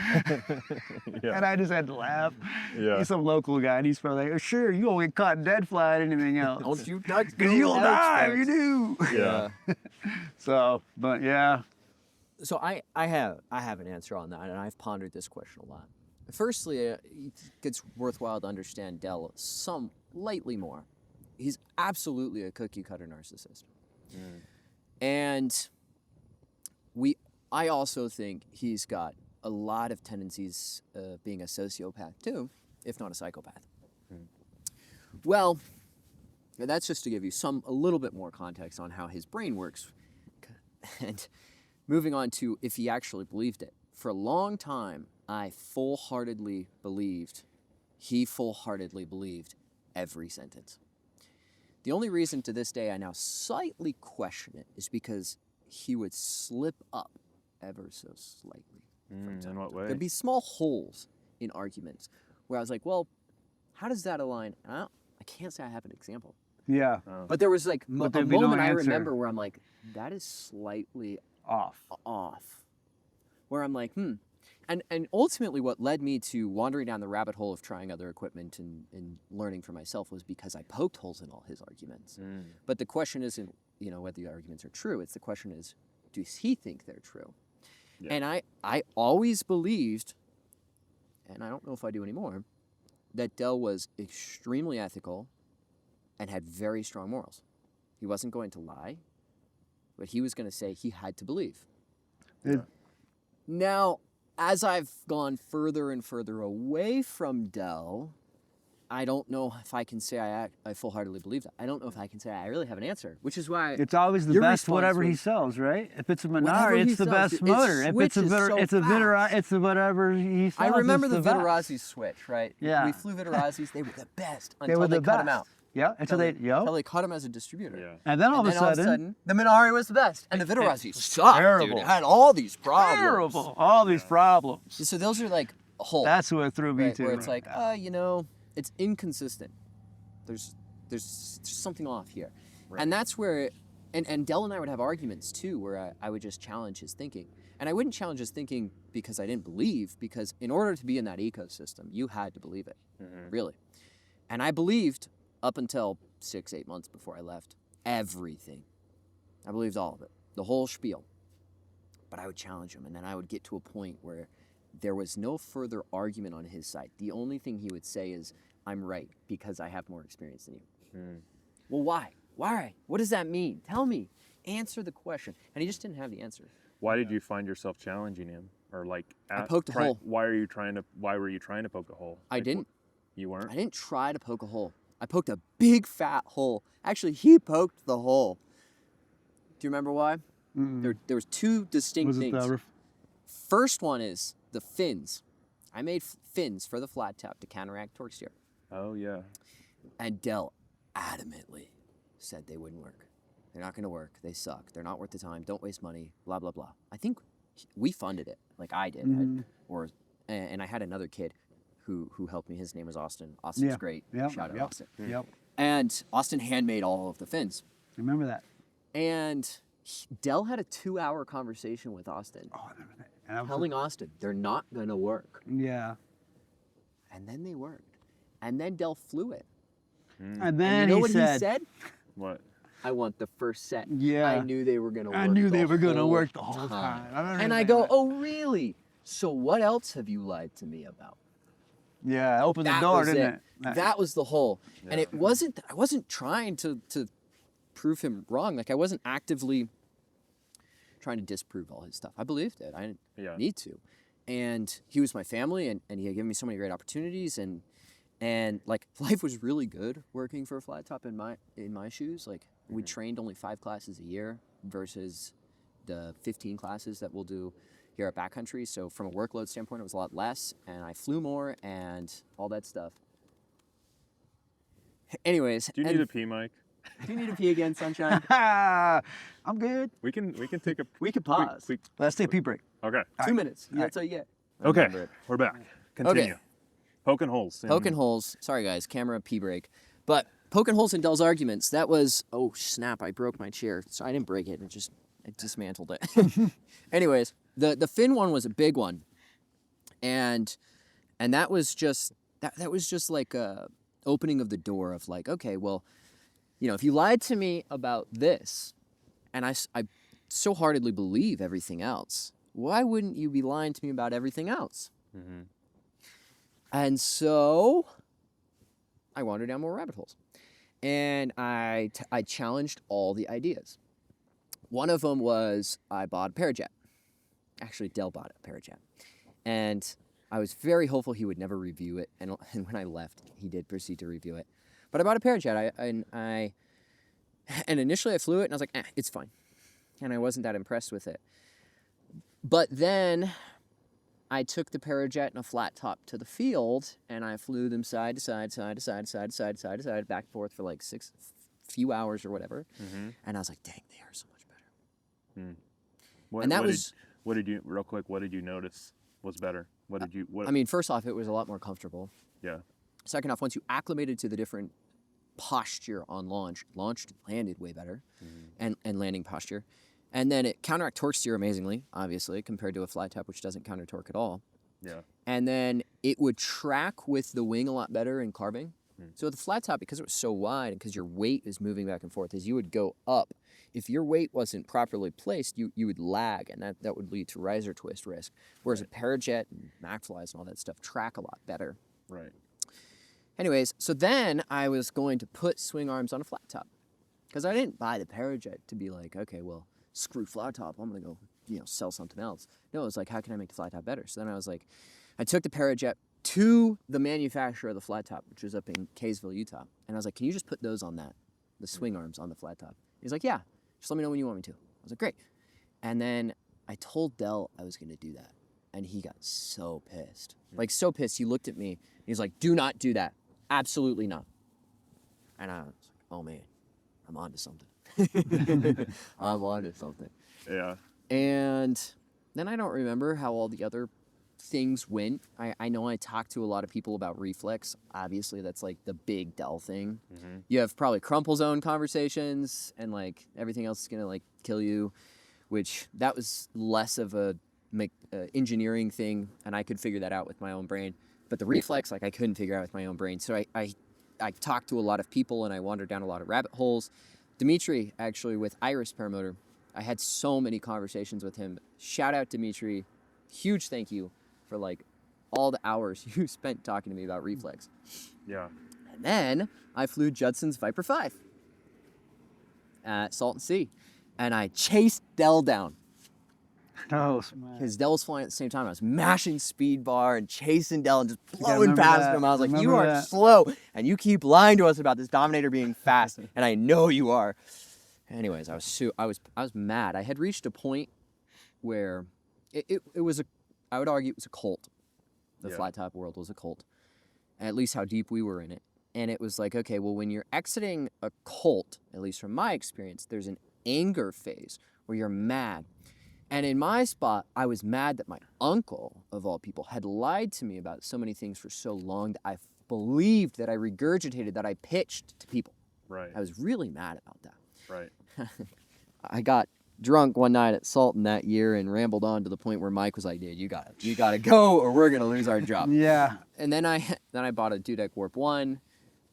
Yeah. And I just had to laugh. Yeah. He's some local guy, and he's probably like, "Oh, sure, you won't get caught dead flying anything else." Don't you touch Because you'll die if you do. Yeah. So, but yeah. So I have an answer on that, and I've pondered this question a lot. Firstly, it's worthwhile to understand Dell lightly more. He's absolutely a cookie cutter narcissist, and I also think he's got a lot of tendencies of being a sociopath too, if not a psychopath. Well, that's just to give you a little bit more context on how his brain works, and moving on to if he actually believed it. For a long time, he full-heartedly believed every sentence. The only reason to this day I now slightly question it is because he would slip up ever so slightly. In what way? There'd be small holes in arguments where I was like, well, how does that align? I can't say I have an example. Yeah. But there was like a there'd be no moment I answer. remember where I'm like, that is slightly Off. where I'm like, And ultimately what led me to wandering down the rabbit hole of trying other equipment and learning for myself was because I poked holes in all his arguments. But the question isn't, whether the arguments are true. It's the question is, does he think they're true? Yeah. And I always believed, and I don't know if I do anymore, that Dell was extremely ethical and had very strong morals. He wasn't going to lie, but he was going to say he had to believe. Now, as I've gone further and further away from Dell, I don't know if I can say I full-heartedly believe that. I don't know if I can say I really have an answer, which is why it's always the best whatever he sells, right? If it's a Menard, it's the best motor. If it's a whatever he sells. I remember it's the best. Vitarazi switch, right? Yeah. We flew Vitarazis. They were the best They until were they the cut them best. out. Yeah, until they cut him as a distributor. Yeah. And then all of a sudden, the Minari was the best, and the Vitarazi sucked. Terrible. Dude. It had all these problems. terrible. All these problems. So those are like holes. That's what threw me right, to. where it's like, it's inconsistent. There's something off here, and that's where, and Dell and I would have arguments too, where I would just challenge his thinking, and I wouldn't challenge his thinking because I didn't believe, because in order to be in that ecosystem, you had to believe it, really, and I believed. Up until 6-8 months before I left, everything. I believed all of it, the whole spiel. But I would challenge him, and then I would get to a point where there was no further argument on his side. The only thing he would say is, "I'm right because I have more experience than you." Well, why? Why? What does that mean? Tell me. Answer the question. And he just didn't have the answer. Why did you find yourself challenging him, or like? I poked a hole. Why were you trying to poke a hole? I didn't. You weren't. I didn't try to poke a hole. I poked a big fat hole. Actually, he poked the hole. Do you remember why? There was two distinct things. First one is the fins. I made fins for the flat top to counteract torque steer. Oh yeah. And Dell adamantly said they wouldn't work. They're not going to work. They suck. They're not worth the time. Don't waste money. Blah blah blah. I think we funded it, like I did, and I had another kid who helped me. His name was Austin. Austin's great. Shout out Austin. Yep. And Austin handmade all of the fins. Remember that. And Dell had a 2-hour conversation with Austin. Oh, I remember that. Telling Austin they're not going to work. Yeah. And then they worked. And then Dell flew it. And then you know he what said, he said? What? I want the first set. Yeah. I knew they were going to work. I knew they were going to whole work the whole time. And I go, oh, really? So what else have you lied to me about? Yeah, open the That door, was didn't it? That was the hole. And I wasn't trying to prove him wrong. Like, I wasn't actively trying to disprove all his stuff. I believed it. I didn't need to. And he was my family, and he had given me so many great opportunities, and like, life was really good working for a flat top in my shoes. Like, we trained only 5 classes a year versus the 15 classes that we'll do here at Backcountry. So from a workload standpoint, it was a lot less, and I flew more and all that stuff. Anyways. Do you need a pee, Mike? Do you need to pee again, Sunshine? I'm good. We can take a We could pause. quick. Let's take a pee break. Okay. 2 minutes. All right. That's all you get. Okay. Remember it. We're back. Continue. Poking holes. Poking holes. Sorry, guys. Camera pee break. But poking holes in Dell's arguments. That was. Oh snap! I broke my chair. So I didn't break it. I dismantled it. Anyways, the fin one was a big one, and that was just that was just like a opening of the door of like, okay, well, if you lied to me about this, and I so heartedly believe everything else, why wouldn't you be lying to me about everything else? Mm-hmm. And so I wandered down more rabbit holes, and I challenged all the ideas. One of them was I bought a Parajet. Actually, Dell bought a Parajet, and I was very hopeful he would never review it. And when I left, he did proceed to review it. But I bought a Parajet. And initially I flew it, and I was like, it's fine. And I wasn't that impressed with it. But then I took the Parajet and a flat top to the field, and I flew them side to side, back and forth for like few hours or whatever. Mm-hmm. And I was like, dang, they are so much better. Mm. What did you notice was better? I mean, first off, it was a lot more comfortable. Yeah. Second off, once you acclimated to the different posture on launched, landed way better, and landing posture. And then it counteracted torque steer amazingly, obviously, compared to a fly top, which doesn't counter torque at all. Yeah. And then it would track with the wing a lot better in carving. So with the flat top, because it was so wide and because your weight is moving back and forth, as you would go up, if your weight wasn't properly placed, you would lag, and that would lead to riser twist risk. Whereas a Parajet and MacFlies and all that stuff track a lot better. Right. Anyways, so then I was going to put swing arms on a flat top, because I didn't buy the Parajet to be like, okay, well, screw flat top, I'm gonna go, sell something else. No, it was like, how can I make the flat top better? So then I was like, I took the Parajet to the manufacturer of the flat top, which was up in Kaysville, Utah, and I was like, can you just put those on the swing arms on the flat top? He's like, yeah, just let me know when you want me to. I was like, great. And then I told Dell I was gonna do that, and he got so pissed. Like, so pissed, he looked at me, and he's like, do not do that. Absolutely not. And I was like, oh man, I'm onto something. I'm onto something. Yeah. And then I don't remember how all the other things went. I know I talked to a lot of people about reflex. Obviously, that's like the big Dell thing. Mm-hmm. You have probably crumple zone conversations, and like everything else is gonna like kill you, which that was less of a engineering thing, and I could figure that out with my own brain. But the reflex, like, I couldn't figure out with my own brain. So I talked to a lot of people, and I wandered down a lot of rabbit holes. Dimitri, actually, with Iris Paramotor, I had so many conversations with him. Shout out, Dimitri. Huge thank you for, like, all the hours you spent talking to me about reflex. Yeah. And then I flew Judson's Viper 5 at Salton Sea, and I chased Dell down. Oh, smart. Because Dell was flying at the same time. I was mashing speed bar and chasing Dell and just blowing past him. I was like, you are slow, and you keep lying to us about this Dominator being fast, and I know you are. Anyways, I was mad. I had reached a point where it was I would argue it was a cult. The flat top world was a cult, at least how deep we were in it. And it was like, okay, well, when you're exiting a cult, at least from my experience, there's an anger phase where you're mad. And in my spot, I was mad that my uncle, of all people, had lied to me about so many things for so long that I believed, that I regurgitated, that I pitched to people. Right. I was really mad about that. Right. I got drunk one night at Salton that year and rambled on to the point where Mike was like, dude, you gotta go or we're gonna lose our job. Yeah. And then I bought a Dudek Warp 1,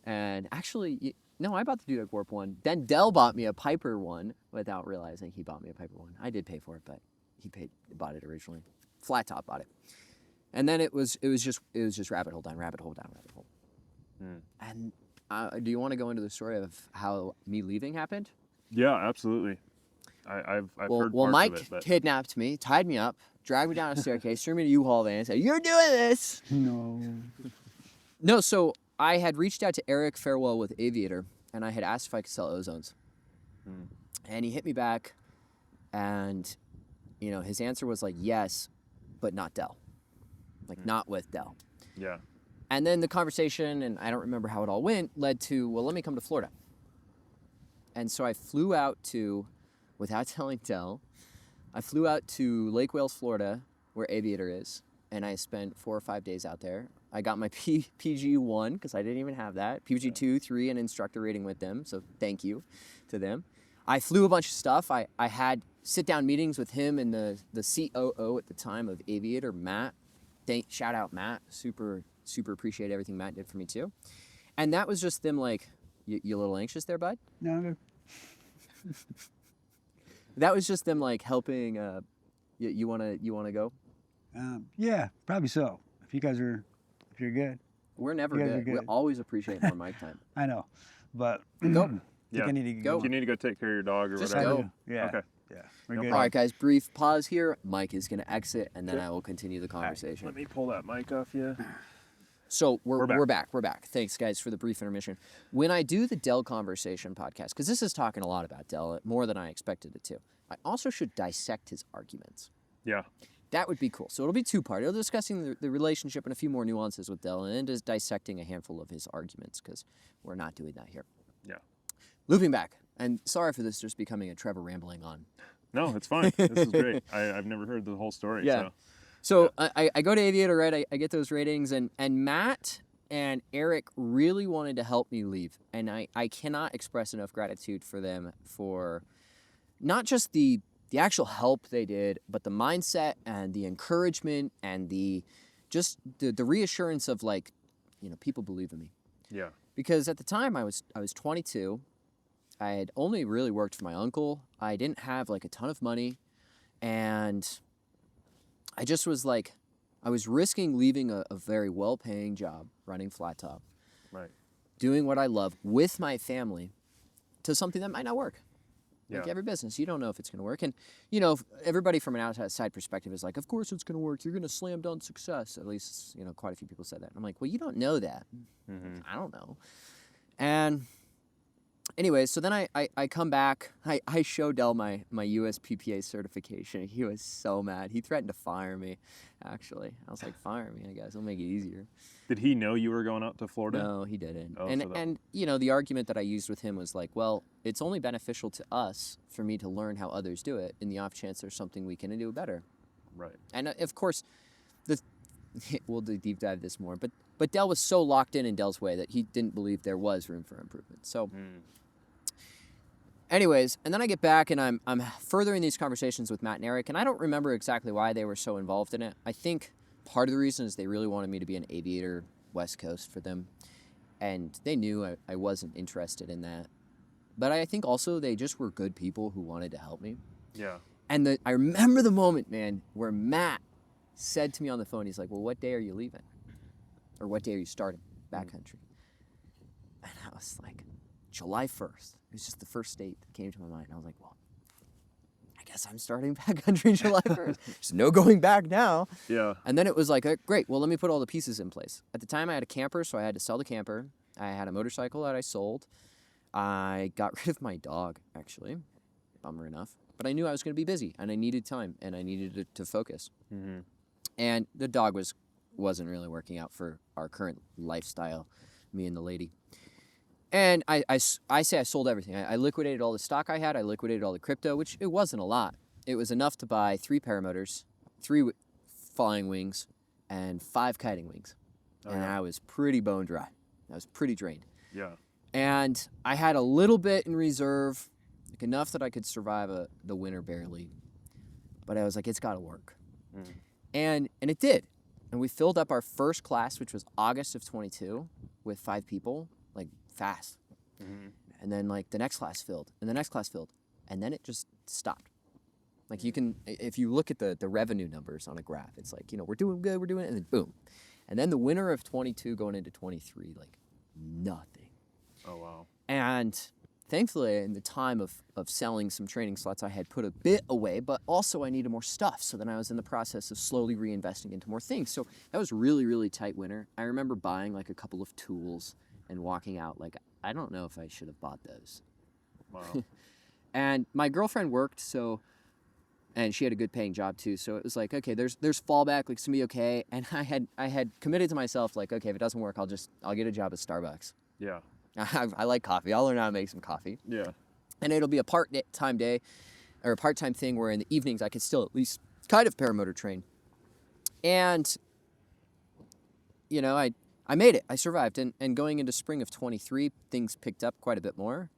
and actually, no, I bought the Dudek Warp 1. Then Dell bought me a Piper 1 without realizing he bought me a Piper 1. I did pay for it, but he bought it originally. Flat top bought it. And then it was just rabbit hole down, rabbit hole down, rabbit hole. And do you want to go into the story of how me leaving happened? Yeah, absolutely. I've heard well, parts Mike of it, but... kidnapped me, tied me up, dragged me down a staircase, threw me in a U-Haul van, and said, "You're doing this." No. So I had reached out to Eric Farewell with Aviator, and I had asked if I could sell ozones. And he hit me back, and his answer was like, yes, but not Dell, like not with Dell. Yeah. And then the conversation, and I don't remember how it all went, led to, well, let me come to Florida. And so I flew out to, without telling Dell, I flew out to Lake Wales, Florida, where Aviator is, and I spent 4 or 5 days out there. I got my PG 1 because I didn't even have that. PG 2, 3, and instructor rating with them, so thank you to them. I flew a bunch of stuff. I had sit-down meetings with him and the COO at the time of Aviator, Matt. Shout out Matt. Super appreciate everything Matt did for me too. And that was just them like, you a little anxious there, bud? No, I'm good. That was just them like helping. You wanna go? Yeah, probably so. If you're good. We're never You guys are good. We good. always appreciate more mic time. I know, but Go. Yeah. I need to Go. If you need to go take care of your dog or Just whatever. go. Yeah. Okay. Yeah. We're No good. All right, guys. Brief pause here. Mike is gonna exit, and then Okay. I will continue the conversation. Let me pull that mic off you. So we're back. back. Thanks, guys, for the brief intermission. When I do the Dell Conversation podcast, because this is talking a lot about Dell, more than I expected it to, I also should dissect his arguments. Yeah. That would be cool. So it'll be two-part. It'll be discussing the relationship and a few more nuances with Dell, and then just dissecting a handful of his arguments, because we're not doing that here. Yeah. Looping back, and sorry for this just becoming a Trevor rambling on. No, it's fine. This is great. I've never heard the whole story. Yeah. So. So I go to Aviator, right? I get those ratings, and Matt and Eric really wanted to help me leave. And I cannot express enough gratitude for them for not just the actual help they did, but the mindset and the encouragement and the reassurance of like, people believe in me. Yeah. Because at the time I was 22. I had only really worked for my uncle. I didn't have like a ton of money, and I just was like, I was risking leaving a very well-paying job running flat top, Right. doing what I love with my family, to something that might not work. Like Yeah. every business, you don't know if it's going to work. And, everybody from an outside perspective is like, of course it's going to work. You're going to slam dunk success. At least, quite a few people said that. And I'm like, well, you don't know that. Mm-hmm. I don't know. And anyway, so then I come back. I show Dell my USPPA certification. He was so mad. He threatened to fire me, actually. I was like, fire me, I guess. It'll make it easier. Did he know you were going out to Florida? No, he didn't. Oh, and so that- and the argument that I used with him was like, well, it's only beneficial to us for me to learn how others do it in the off chance there's something we can do better. Right. And of course, we'll deep dive this more, but Dell was so locked in Dell's way that he didn't believe there was room for improvement. So anyways, and then I get back and I'm furthering these conversations with Matt and Eric, and I don't remember exactly why they were so involved in it. I think part of the reason is they really wanted me to be an Aviator West Coast for them, and they knew I wasn't interested in that. But I think also they just were good people who wanted to help me. Yeah. And I remember the moment, man, where Matt said to me on the phone, he's like, well, what day are you leaving? Or what day are you starting Backcountry? And I was like, July 1st. It was just the first date that came to my mind. I was like, well, I guess I'm starting Backcountry July 1st. There's no going back now. Yeah. And then it was like, great, well, let me put all the pieces in place. At the time, I had a camper, so I had to sell the camper. I had a motorcycle that I sold. I got rid of my dog, actually, bummer enough. But I knew I was going to be busy, and I needed time, and I needed to focus. Mm-hmm. And the dog wasn't really working out for our current lifestyle, me and the lady. And I say I sold everything. I liquidated all the stock I had. I liquidated all the crypto, which it wasn't a lot. It was enough to buy 3 paramotors, 3 flying wings, and 5 kiting wings. Oh, and yeah. I was pretty bone dry. I was pretty drained. Yeah. And I had a little bit in reserve, like enough that I could survive the winter barely. But I was like, it's got to work. Mm. And it did. And we filled up our first class, which was August of 22, with 5 people, like fast. Mm-hmm. And then like the next class filled, and the next class filled, and then it just stopped. Like you can, if you look at the revenue numbers on a graph, it's like, we're doing good, we're doing it, and then boom. And then the winter of 22 going into 23, like nothing. Oh, wow. And thankfully, in the time of selling some training slots, I had put a bit away, but also I needed more stuff. So then I was in the process of slowly reinvesting into more things. So that was really, really tight winter. I remember buying like a couple of tools and walking out like, I don't know if I should have bought those. Wow. And my girlfriend worked, and she had a good paying job too. So it was like, okay, there's fallback, like it's gonna be okay. And I had committed to myself, like, okay, if it doesn't work, I'll get a job at Starbucks. Yeah. I like coffee. I'll learn how to make some coffee. Yeah. And it'll be a part-time day or a part-time thing where in the evenings I could still at least kind of paramotor train. And, you know, I made it. I survived. And going into spring of 23, things picked up quite a bit more.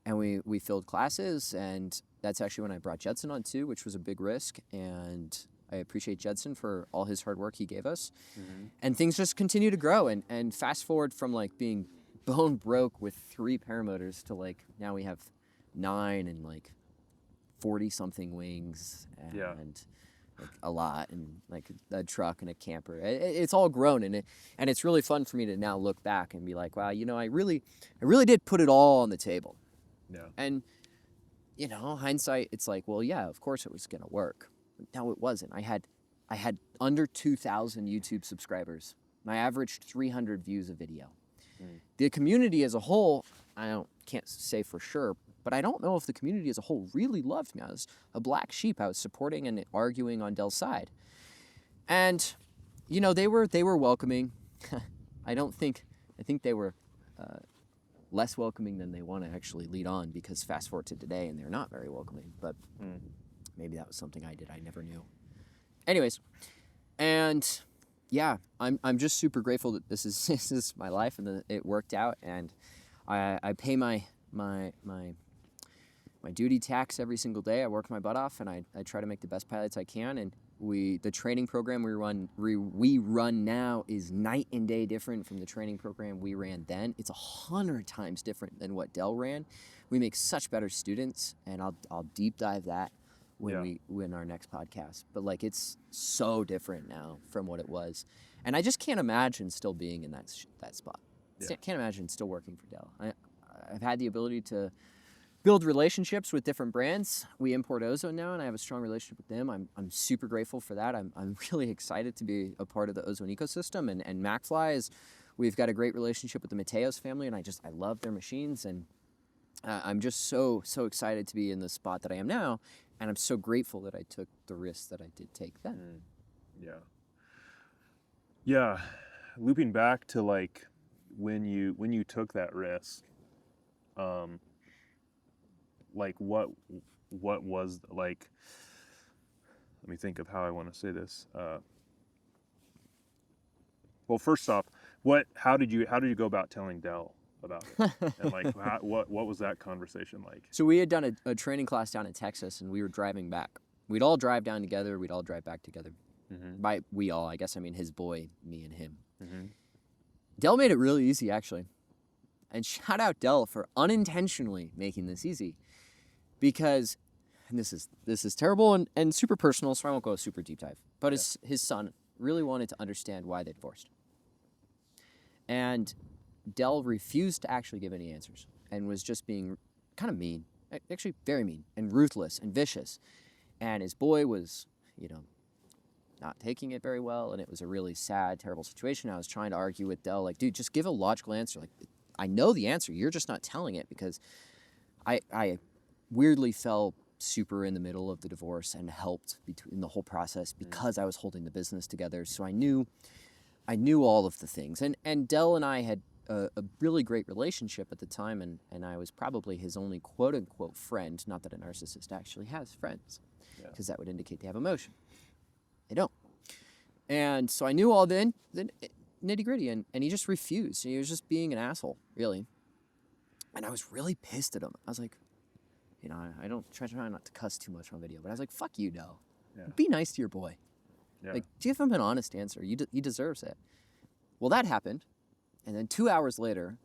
And we filled classes. And that's actually when I brought Judson on too, which was a big risk. And I appreciate Judson for all his hard work he gave us. Mm-hmm. And things just continue to grow. And fast forward from like being bone broke with 3 paramotors to like now we have 9 and like 40 something wings and like a lot and like a truck and a camper. It's all grown and it's really fun for me to now look back and be like, wow, you know, I really did put it all on the table. Yeah. And you know, hindsight, it's like, well, yeah, of course it was gonna work. No, it wasn't. I had under 2,000 YouTube subscribers. And I averaged 300 views a video. The community as a whole, can't say for sure, but I don't know if the community as a whole really loved me. I was a black sheep. I was supporting and arguing on Dell's side. And, you know, they were welcoming. I think they were less welcoming than they want to actually lead on, because fast forward to today and they're not very welcoming, but maybe that was something I did. I never knew. Anyways, and yeah, I'm just super grateful that this is my life and that it worked out, and I pay my duty tax every single day. I work my butt off, and I try to make the best pilots I can. And the training program we run now is night and day different from the training program we ran then. It's 100 times different than what Dell ran. We make such better students, and I'll deep dive that when we win our next podcast. But like, it's so different now from what it was, and I just can't imagine still being in that spot. Yeah. Can't imagine still working for Dell. I've had the ability to build relationships with different brands. We import ozone now, and I have a strong relationship with them. I'm super grateful for that. I'm really excited to be a part of the ozone ecosystem. And MacFly we've got a great relationship with the Mateos family, and I love their machines. And I'm just so excited to be in the spot that I am now. And I'm so grateful that I took the risks that I did take then. Yeah. Looping back to like when you took that risk, like what was like, let me think of how I want to say this. Well, first off, how did you go about telling Dell about it? And like, what was that conversation like? So we had done a training class down in Texas, and we were driving back. We'd all drive down together. We'd all drive back together. Mm-hmm. By we all, I guess I mean his boy, me, and him. Mm-hmm. Dell made it really easy, actually. And shout out Dell for unintentionally making this easy, because, and this is terrible and super personal, so I won't go a super deep dive. But his son really wanted to understand why they divorced, and Dell refused to actually give any answers and was just being kind of mean, actually very mean and ruthless and vicious. And his boy was, you know, not taking it very well, and it was a really sad, terrible situation. I was trying to argue with Dell, like, dude, just give a logical answer. Like, I know the answer, you're just not telling it, because I weirdly fell super in the middle of the divorce and helped in the whole process because I was holding the business together. So I knew all of the things. And Dell and I had a really great relationship at the time, and I was probably his only quote-unquote friend. Not that a narcissist actually has friends, because that would indicate they have emotion. They don't. And so I knew all the nitty-gritty, and he just refused. He was just being an asshole, really. And I was really pissed at him. I was like, you know, I don't try not to cuss too much on video, but I was like, fuck you, Dell. Yeah. Be nice to your boy. Yeah. Like, give him an honest answer. He deserves it. Well, that happened. And then 2 hours later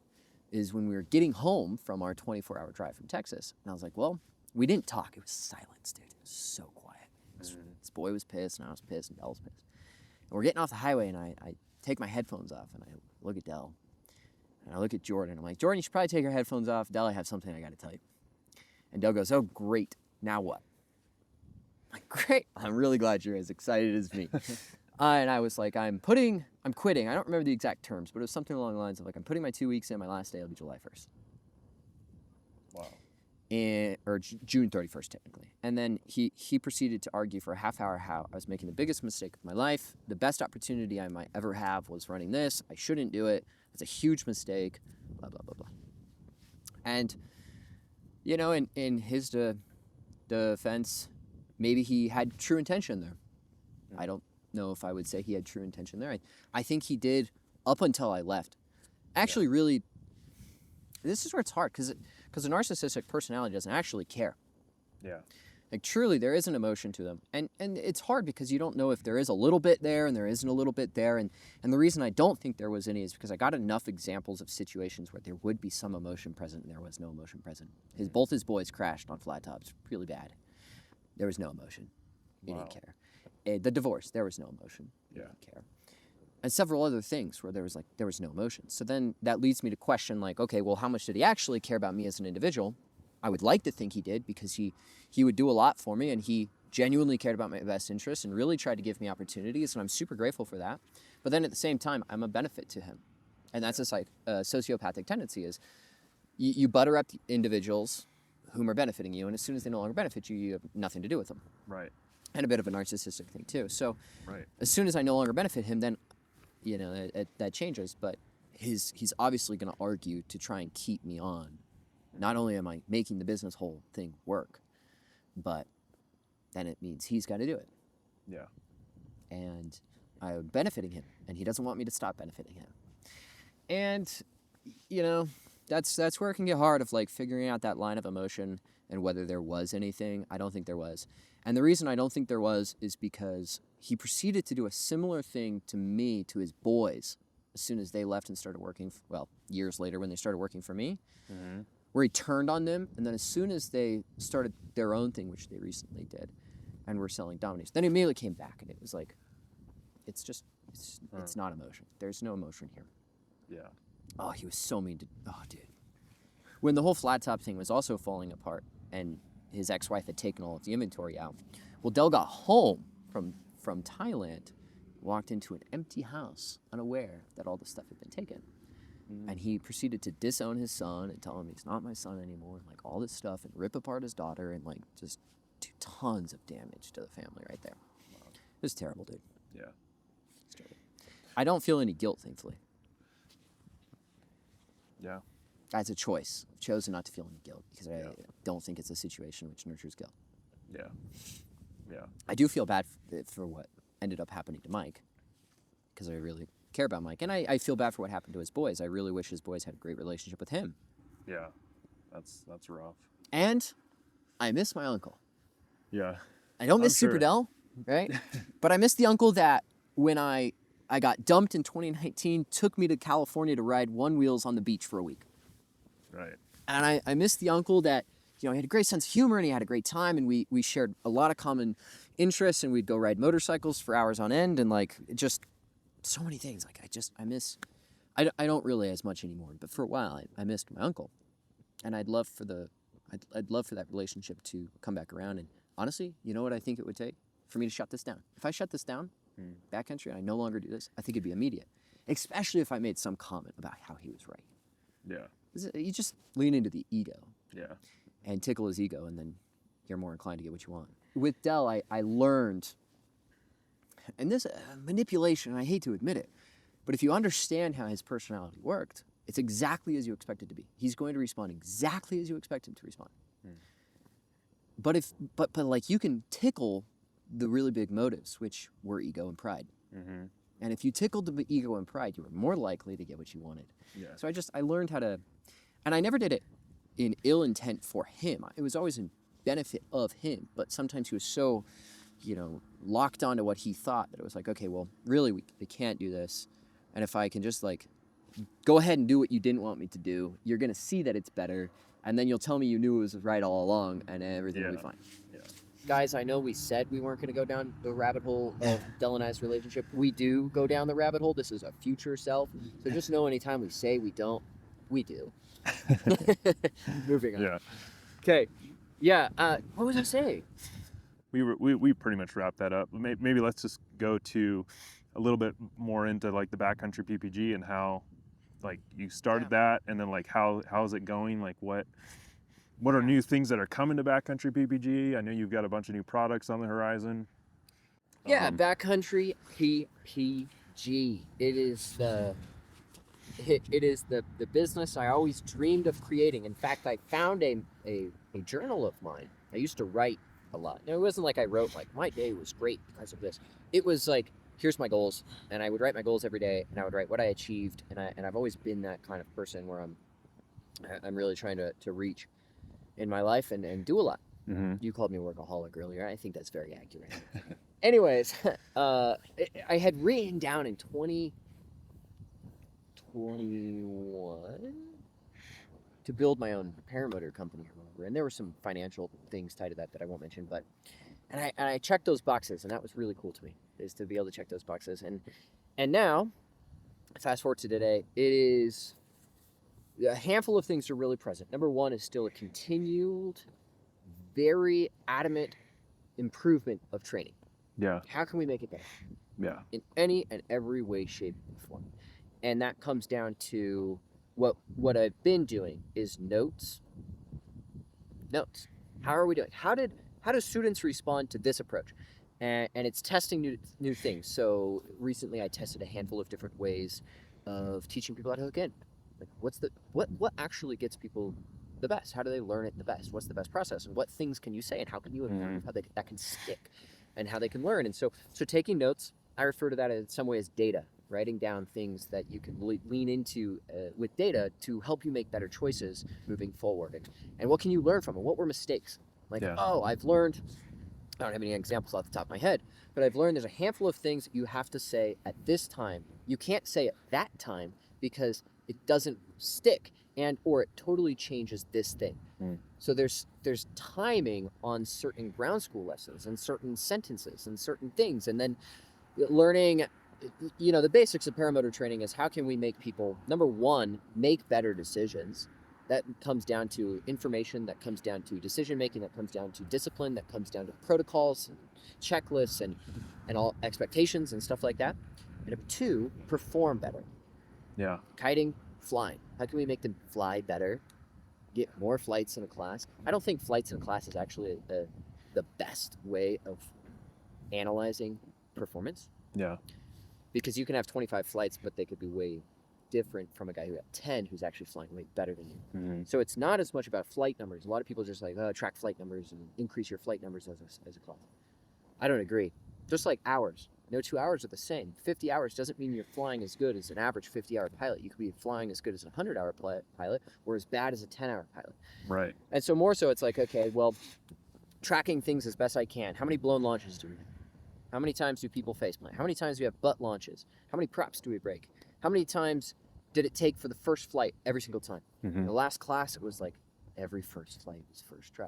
is when we were getting home from our 24-hour drive from Texas. And I was like, well, we didn't talk. It was silence, dude. It was so quiet. This boy was pissed, and I was pissed, and Dell was pissed. And we're getting off the highway, and I take my headphones off, and I look at Dell. And I look at Jordan. I'm like, Jordan, you should probably take your headphones off. Dell, I have something I got to tell you. And Dell goes, oh, great. Now what? I'm like, great. I'm really glad you're as excited as me. And I was like, I'm quitting. I don't remember the exact terms, but it was something along the lines of like, I'm putting my 2 weeks in. My last day will be July 1st. Wow. Or June 31st, technically. And then he proceeded to argue for a half hour how I was making the biggest mistake of my life. The best opportunity I might ever have was running this. I shouldn't do it. It's a huge mistake. Blah, blah, blah, blah. And You know, in his defense, maybe he had true intention there. I don't know if I would say he had true intention there. I think he did up until I left. Actually, really, this is where it's hard because a narcissistic personality doesn't actually care. Yeah. Like, truly, there is an emotion to them. And it's hard because you don't know if there is a little bit there and there isn't a little bit there. And the reason I don't think there was any is because I got enough examples of situations where there would be some emotion present and there was no emotion present. Both his boys crashed on flat tops really bad. There was no emotion. He didn't care. The divorce, there was no emotion. He didn't care. And several other things where there was no emotion. So then that leads me to question, like, okay, well, how much did he actually care about me as an individual? I would like to think he did, because he would do a lot for me, and he genuinely cared about my best interests and really tried to give me opportunities, and I'm super grateful for that. But then at the same time, I'm a benefit to him. And that's a sociopathic tendency, is you butter up the individuals whom are benefiting you, and as soon as they no longer benefit you, you have nothing to do with them. Right. And a bit of a narcissistic thing too. So Right. as soon as I no longer benefit him, then, you know, that changes. But he's obviously going to argue to try and keep me on. Not only am I making the business whole thing work, but then it means he's got to do it. Yeah. And I'm benefiting him, and he doesn't want me to stop benefiting him. And, you know, that's where it can get hard, of like figuring out that line of emotion and whether there was anything. I don't think there was. And the reason I don't think there was is because he proceeded to do a similar thing to me, to his boys, as soon as they left and started working, years later when they started working for me. Mm-hmm. Where he turned on them, and then as soon as they started their own thing, which they recently did, and were selling Dominies, then he immediately came back, and it was like, it's not emotion. There's no emotion here. Yeah. Oh, he was so mean to, dude. When the whole flat top thing was also falling apart, and his ex-wife had taken all of the inventory out, well, Dell got home from Thailand, walked into an empty house, unaware that all the stuff had been taken. And he proceeded to disown his son and tell him he's not my son anymore, and like all this stuff, and rip apart his daughter, and like just do tons of damage to the family right there. Wow. It was terrible, dude. Yeah. It's terrible. I don't feel any guilt, thankfully. Yeah. That's a choice. I've chosen not to feel any guilt because I don't think it's a situation which nurtures guilt. Yeah. Yeah. I do feel bad for what ended up happening to Mike, because I really care about Mike, and I feel bad for what happened to his boys. I really wish his boys had a great relationship with him. Yeah. That's rough. And I miss my uncle. Yeah. I don't miss I'm Super sure. Dell, right? But I miss the uncle that when I got dumped in 2019, took me to California to ride one wheels on the beach for a week. Right. And I miss the uncle that, you know, he had a great sense of humor and he had a great time, and we shared a lot of common interests, and we'd go ride motorcycles for hours on end, and like just so many things. Like I miss, I don't really as much anymore, but for a while I missed my uncle, and I'd love for that relationship to come back around. And honestly, you know what I think it would take for me to shut this down? If I shut this down, Backcountry, and I no longer do this, I think it'd be immediate, especially if I made some comment about how he was right. Yeah. You just lean into the ego. Yeah. And tickle his ego, and then you're more inclined to get what you want. With Dell, I learned, and this manipulation, I hate to admit it, but if you understand how his personality worked, it's exactly as you expect it to be. He's going to respond exactly as you expect him to respond. But like, you can tickle the really big motives, which were ego and pride. Mm-hmm. And if you tickled the ego and pride, you were more likely to get what you wanted. Yeah. So I learned how to, and I never did it in ill intent for him. It was always in benefit of him, but sometimes he was so, you know, locked onto what he thought that it was like, okay, well, really, we can't do this. And if I can just like go ahead and do what you didn't want me to do, you're going to see that it's better, and then you'll tell me you knew it was right all along, and everything will be fine. Yeah. Guys, I know we said we weren't going to go down the rabbit hole of Dell and I's relationship. We do go down the rabbit hole. This is a future self. So just know anytime we say we don't, we do. Moving on. Yeah. Okay. Yeah. What was I saying? We pretty much wrapped that up. Maybe let's just go to a little bit more into like the Backcountry PPG and how like you started that, and then like how's it going? Like what are new things that are coming to Backcountry PPG? I know you've got a bunch of new products on the horizon. Yeah, Backcountry PPG. It is It is the business I always dreamed of creating. In fact, I found a journal of mine. I used to write a lot. Now, it wasn't like I wrote like my day was great because of this. It was like, here's my goals, and I would write my goals every day, and I would write what I achieved, and I've always been that kind of person where I'm really trying to reach in my life and do a lot. Mm-hmm. You called me a workaholic earlier. I think that's very accurate. Anyways, I had written down in 2021 to build my own paramotor company, remember? And there were some financial things tied to that I won't mention, but and I checked those boxes, and that was really cool to me, is to be able to check those boxes. And now, fast forward to today, it is a handful of things are really present. Number one is still a continued, very adamant improvement of training. Yeah. How can we make it better? Yeah. In any and every way, shape, and form. And that comes down to what I've been doing is notes. How are we doing? How do students respond to this approach? And it's testing new things. So recently I tested a handful of different ways of teaching people how to hook in. Like what actually gets people the best? How do they learn it the best? What's the best process? And what things can you say? And how can you improve how that can stick and how they can learn? And so taking notes, I refer to that in some way as data, writing down things that you can lean into with data to help you make better choices moving forward. And what can you learn from it? What were mistakes? Like, I've learned, I don't have any examples off the top of my head, but I've learned there's a handful of things that you have to say at this time. You can't say at that time because it doesn't stick or it totally changes this thing. So there's timing on certain ground school lessons and certain sentences and certain things. And then learning, the basics of paramotor training is how can we make people, number one, make better decisions. That comes down to information, that comes down to decision making, that comes down to discipline, that comes down to protocols, and checklists, and all expectations and stuff like that. And number two, perform better. Yeah. Kiting, flying. How can we make them fly better? Get more flights in a class. I don't think flights in a class is actually the best way of analyzing performance. Yeah. Because you can have 25 flights, but they could be way different from a guy who had 10 who's actually flying way better than you. Mm-hmm. So it's not as much about flight numbers. A lot of people are just like, track flight numbers and increase your flight numbers as a class. I don't agree. Just like hours. No 2 hours are the same. 50 hours doesn't mean you're flying as good as an average 50-hour pilot. You could be flying as good as a 100-hour pilot or as bad as a 10-hour pilot. Right. And so more so it's like, okay, well, tracking things as best I can. How many blown launches do we have? How many times do people face plant? How many times do we have butt launches? How many props do we break? How many times did it take for the first flight every single time? Mm-hmm. In the last class, it was like every first flight was first try.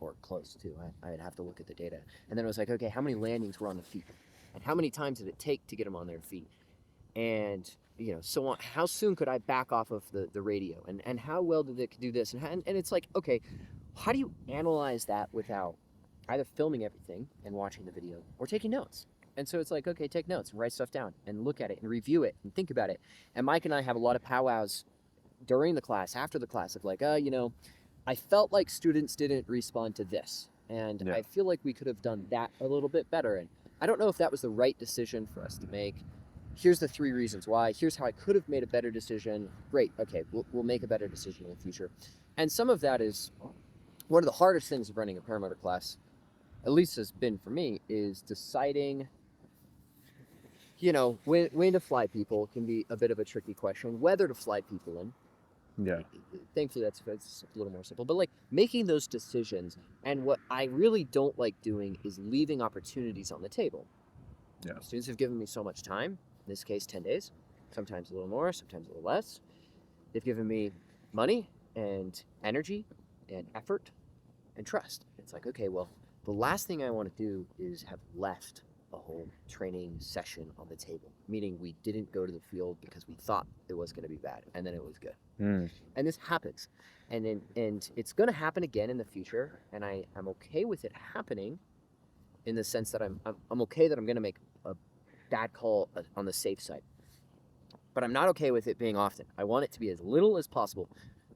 Or close to. I'd have to look at the data. And then it was like, okay, how many landings were on the feet? And how many times did it take to get them on their feet? And, so on. How soon could I back off of the radio? And how well did it do this? And it's like, okay, how do you analyze that without either filming everything and watching the video or taking notes? And so it's like, okay, take notes and write stuff down and look at it and review it and think about it. And Mike and I have a lot of powwows during the class, after the class, of like, I felt like students didn't respond to this. And I feel like we could have done that a little bit better. And I don't know if that was the right decision for us to make. Here's the 3 reasons why. Here's how I could have made a better decision. Great, okay, we'll make a better decision in the future. And some of that is one of the hardest things of running a paramotor class, at least has been for me, is deciding when to fly people can be a bit of a tricky question. Whether to fly people in. Yeah. Thankfully, that's a little more simple. But like making those decisions, and what I really don't like doing is leaving opportunities on the table. Yeah. Students have given me so much time. In this case, 10 days. Sometimes a little more, sometimes a little less. They've given me money and energy and effort and trust. It's like, okay, well, the last thing I want to do is have left a whole training session on the table, meaning we didn't go to the field because we thought it was going to be bad, and then it was good. And this happens, and it's going to happen again in the future, and I'm okay with it happening, in the sense that I'm okay that I'm going to make a bad call on the safe side, but I'm not okay with it being often. I want it to be as little as possible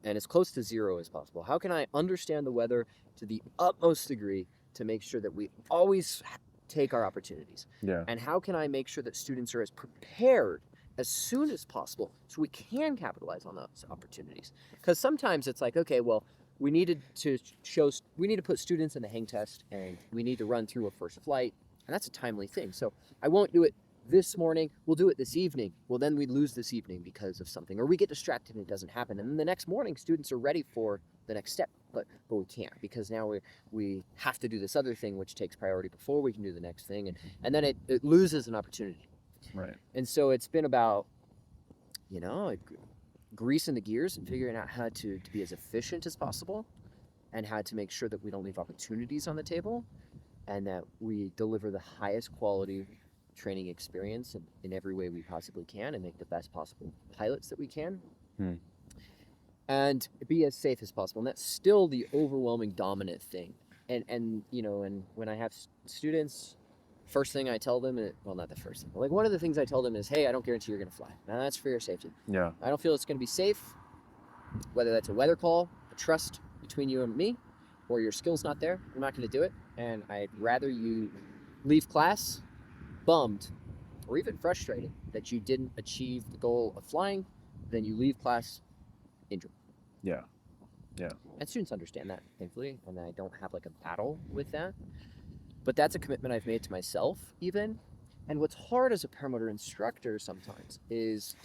and as close to zero as possible. How can I understand the weather to the utmost degree to make sure that we always take our opportunities? Yeah. And how can I make sure that students are as prepared as soon as possible so we can capitalize on those opportunities. Because sometimes it's like, okay, well, we need to put students in the hang test, and we need to run through a first flight, and that's a timely thing. So I won't do it this morning, we'll do it this evening. Well, then we lose this evening because of something, or we get distracted and it doesn't happen. And then the next morning, students are ready for the next step, but we can't, because now we have to do this other thing, which takes priority before we can do the next thing, and then it loses an opportunity. Right. And so it's been about, greasing the gears and figuring out how to be as efficient as possible, and how to make sure that we don't leave opportunities on the table, and that we deliver the highest quality training experience in every way we possibly can, and make the best possible pilots that we can, and be as safe as possible. And that's still the overwhelming dominant thing. And when I have students, first thing I tell them, not the first thing, but like one of the things I tell them is, hey, I don't guarantee you're going to fly. Now that's for your safety. Yeah. I don't feel it's going to be safe, whether that's a weather call, a trust between you and me, or your skill's not there. I'm not going to do it. And I'd rather you leave class bummed or even frustrated that you didn't achieve the goal of flying than you leave class injured. Yeah. Yeah. And students understand that, thankfully, and I don't have like a battle with that. But that's a commitment I've made to myself, even. And what's hard as a paramotor instructor sometimes is,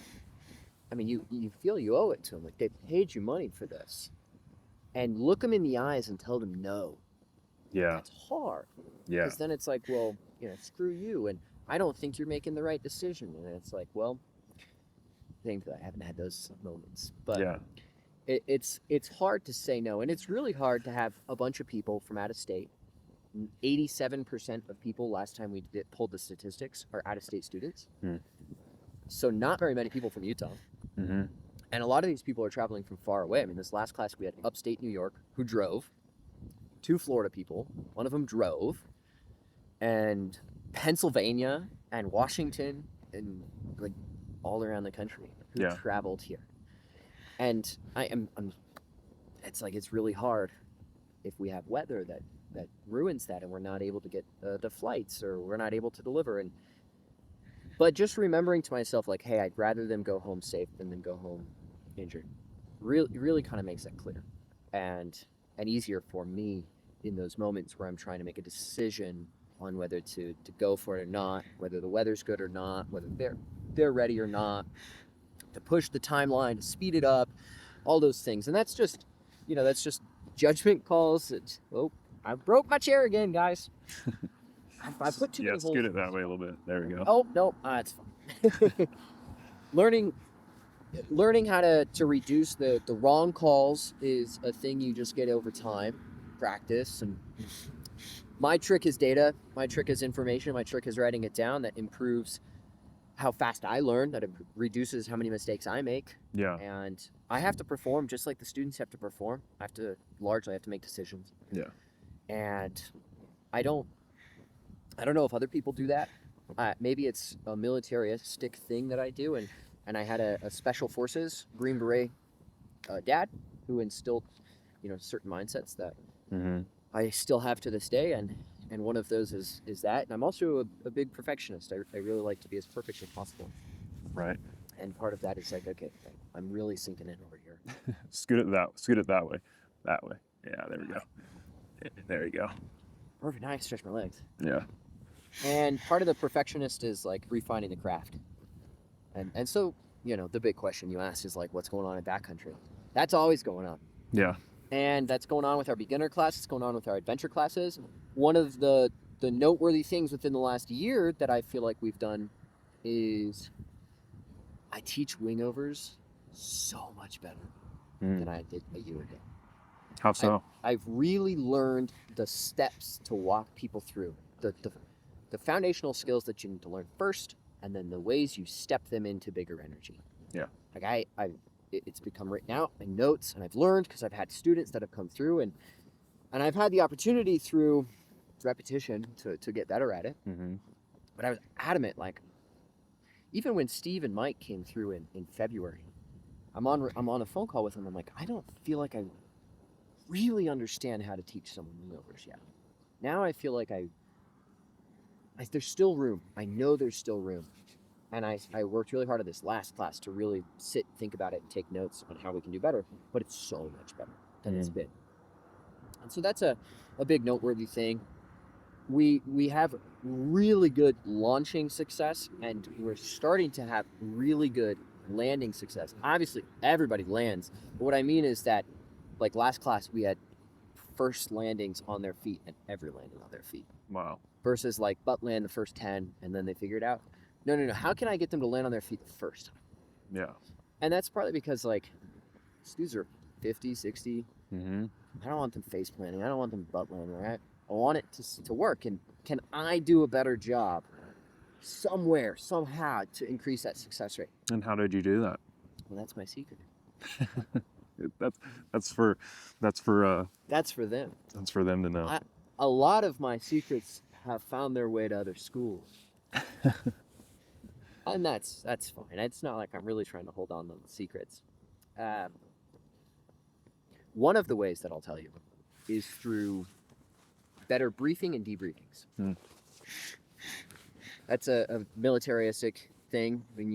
you feel you owe it to them. Like, they paid you money for this. And look them in the eyes and tell them no. Yeah. That's hard. Yeah. Because then it's like, well, screw you, and I don't think you're making the right decision. And it's like, well, thankfully I haven't had those moments. But yeah. It's hard to say no. And it's really hard to have a bunch of people from out of state. 87% of people, last time we pulled the statistics, are out-of-state students. So not very many people from Utah. Mm-hmm. And a lot of these people are traveling from far away. This last class we had upstate New York who drove, 2 Florida people, one of them drove, and Pennsylvania and Washington and like all around the country who traveled here. And it's really hard if we have weather that ruins that, and we're not able to get the flights, or we're not able to deliver. But just remembering to myself, like, hey, I'd rather them go home safe than them go home injured, really kind of makes that clear, and easier for me in those moments where I'm trying to make a decision on whether to go for it or not, whether the weather's good or not, whether they're ready or not, to push the timeline, to speed it up, all those things. And that's just judgment calls. I broke my chair again, guys. I put too many holes. Scoot it that way a little bit. There we go. Oh, no, it's fine. Learning how to reduce the wrong calls is a thing you just get over time, practice. And my trick is data. My trick is information. My trick is writing it down. That improves how fast I learn. That reduces how many mistakes I make. Yeah. And I have to perform just like the students have to perform. I largely have to make decisions. Yeah. And I don't know if other people do that. Maybe it's a militaristic thing that I do, and I had a special forces Green Beret dad who instilled certain mindsets that I still have to this day, and one of those is that. And I'm also a big perfectionist. I really like to be as perfect as possible. Right. And part of that is like, okay, I'm really sinking in over here. Scoot it that way. That way. Yeah, there we go. There you go. Perfect. Now I can stretch my legs. Yeah. And part of the perfectionist is like refining the craft. And so, the big question you asked is like, what's going on in backcountry? That's always going on. Yeah. And that's going on with our beginner class. It's going on with our adventure classes. One of the noteworthy things within the last year that I feel like we've done is I teach wingovers so much better than I did a year ago. How so? I've really learned the steps to walk people through, the foundational skills that you need to learn first, and then the ways you step them into bigger energy. Yeah. Like it's become written out in notes, and I've learned because I've had students that have come through, and I've had the opportunity through repetition to get better at it. Mm-hmm. But I was adamant, like, even when Steve and Mike came through in February, I'm on a phone call with them. I'm like, I don't feel like I really understand how to teach someone wingovers yet. Now I feel like there's still room. I know there's still room. And I worked really hard at this last class to really think about it, and take notes on how we can do better. But it's so much better than it's been. And so that's a big noteworthy thing. We have really good launching success, and we're starting to have really good landing success. Obviously, everybody lands. But what I mean is that, like last class, we had first landings on their feet and every landing on their feet. Wow. Versus like butt land the first 10 and then they figure it out. No. How can I get them to land on their feet the first time? Yeah. And that's partly because like these dudes are 50, 60. Mm-hmm. I don't want them face planting. I don't want them butt landing, right? I want it to work. And can I do a better job somewhere, somehow to increase that success rate? And how did you do that? Well, that's my secret. That's for them. That's for them. That's for them to know. A lot of my secrets have found their way to other schools. And that's fine. It's not like I'm really trying to hold on to the secrets. One of the ways that I'll tell you is through better briefing and debriefings. That's a militaristic thing when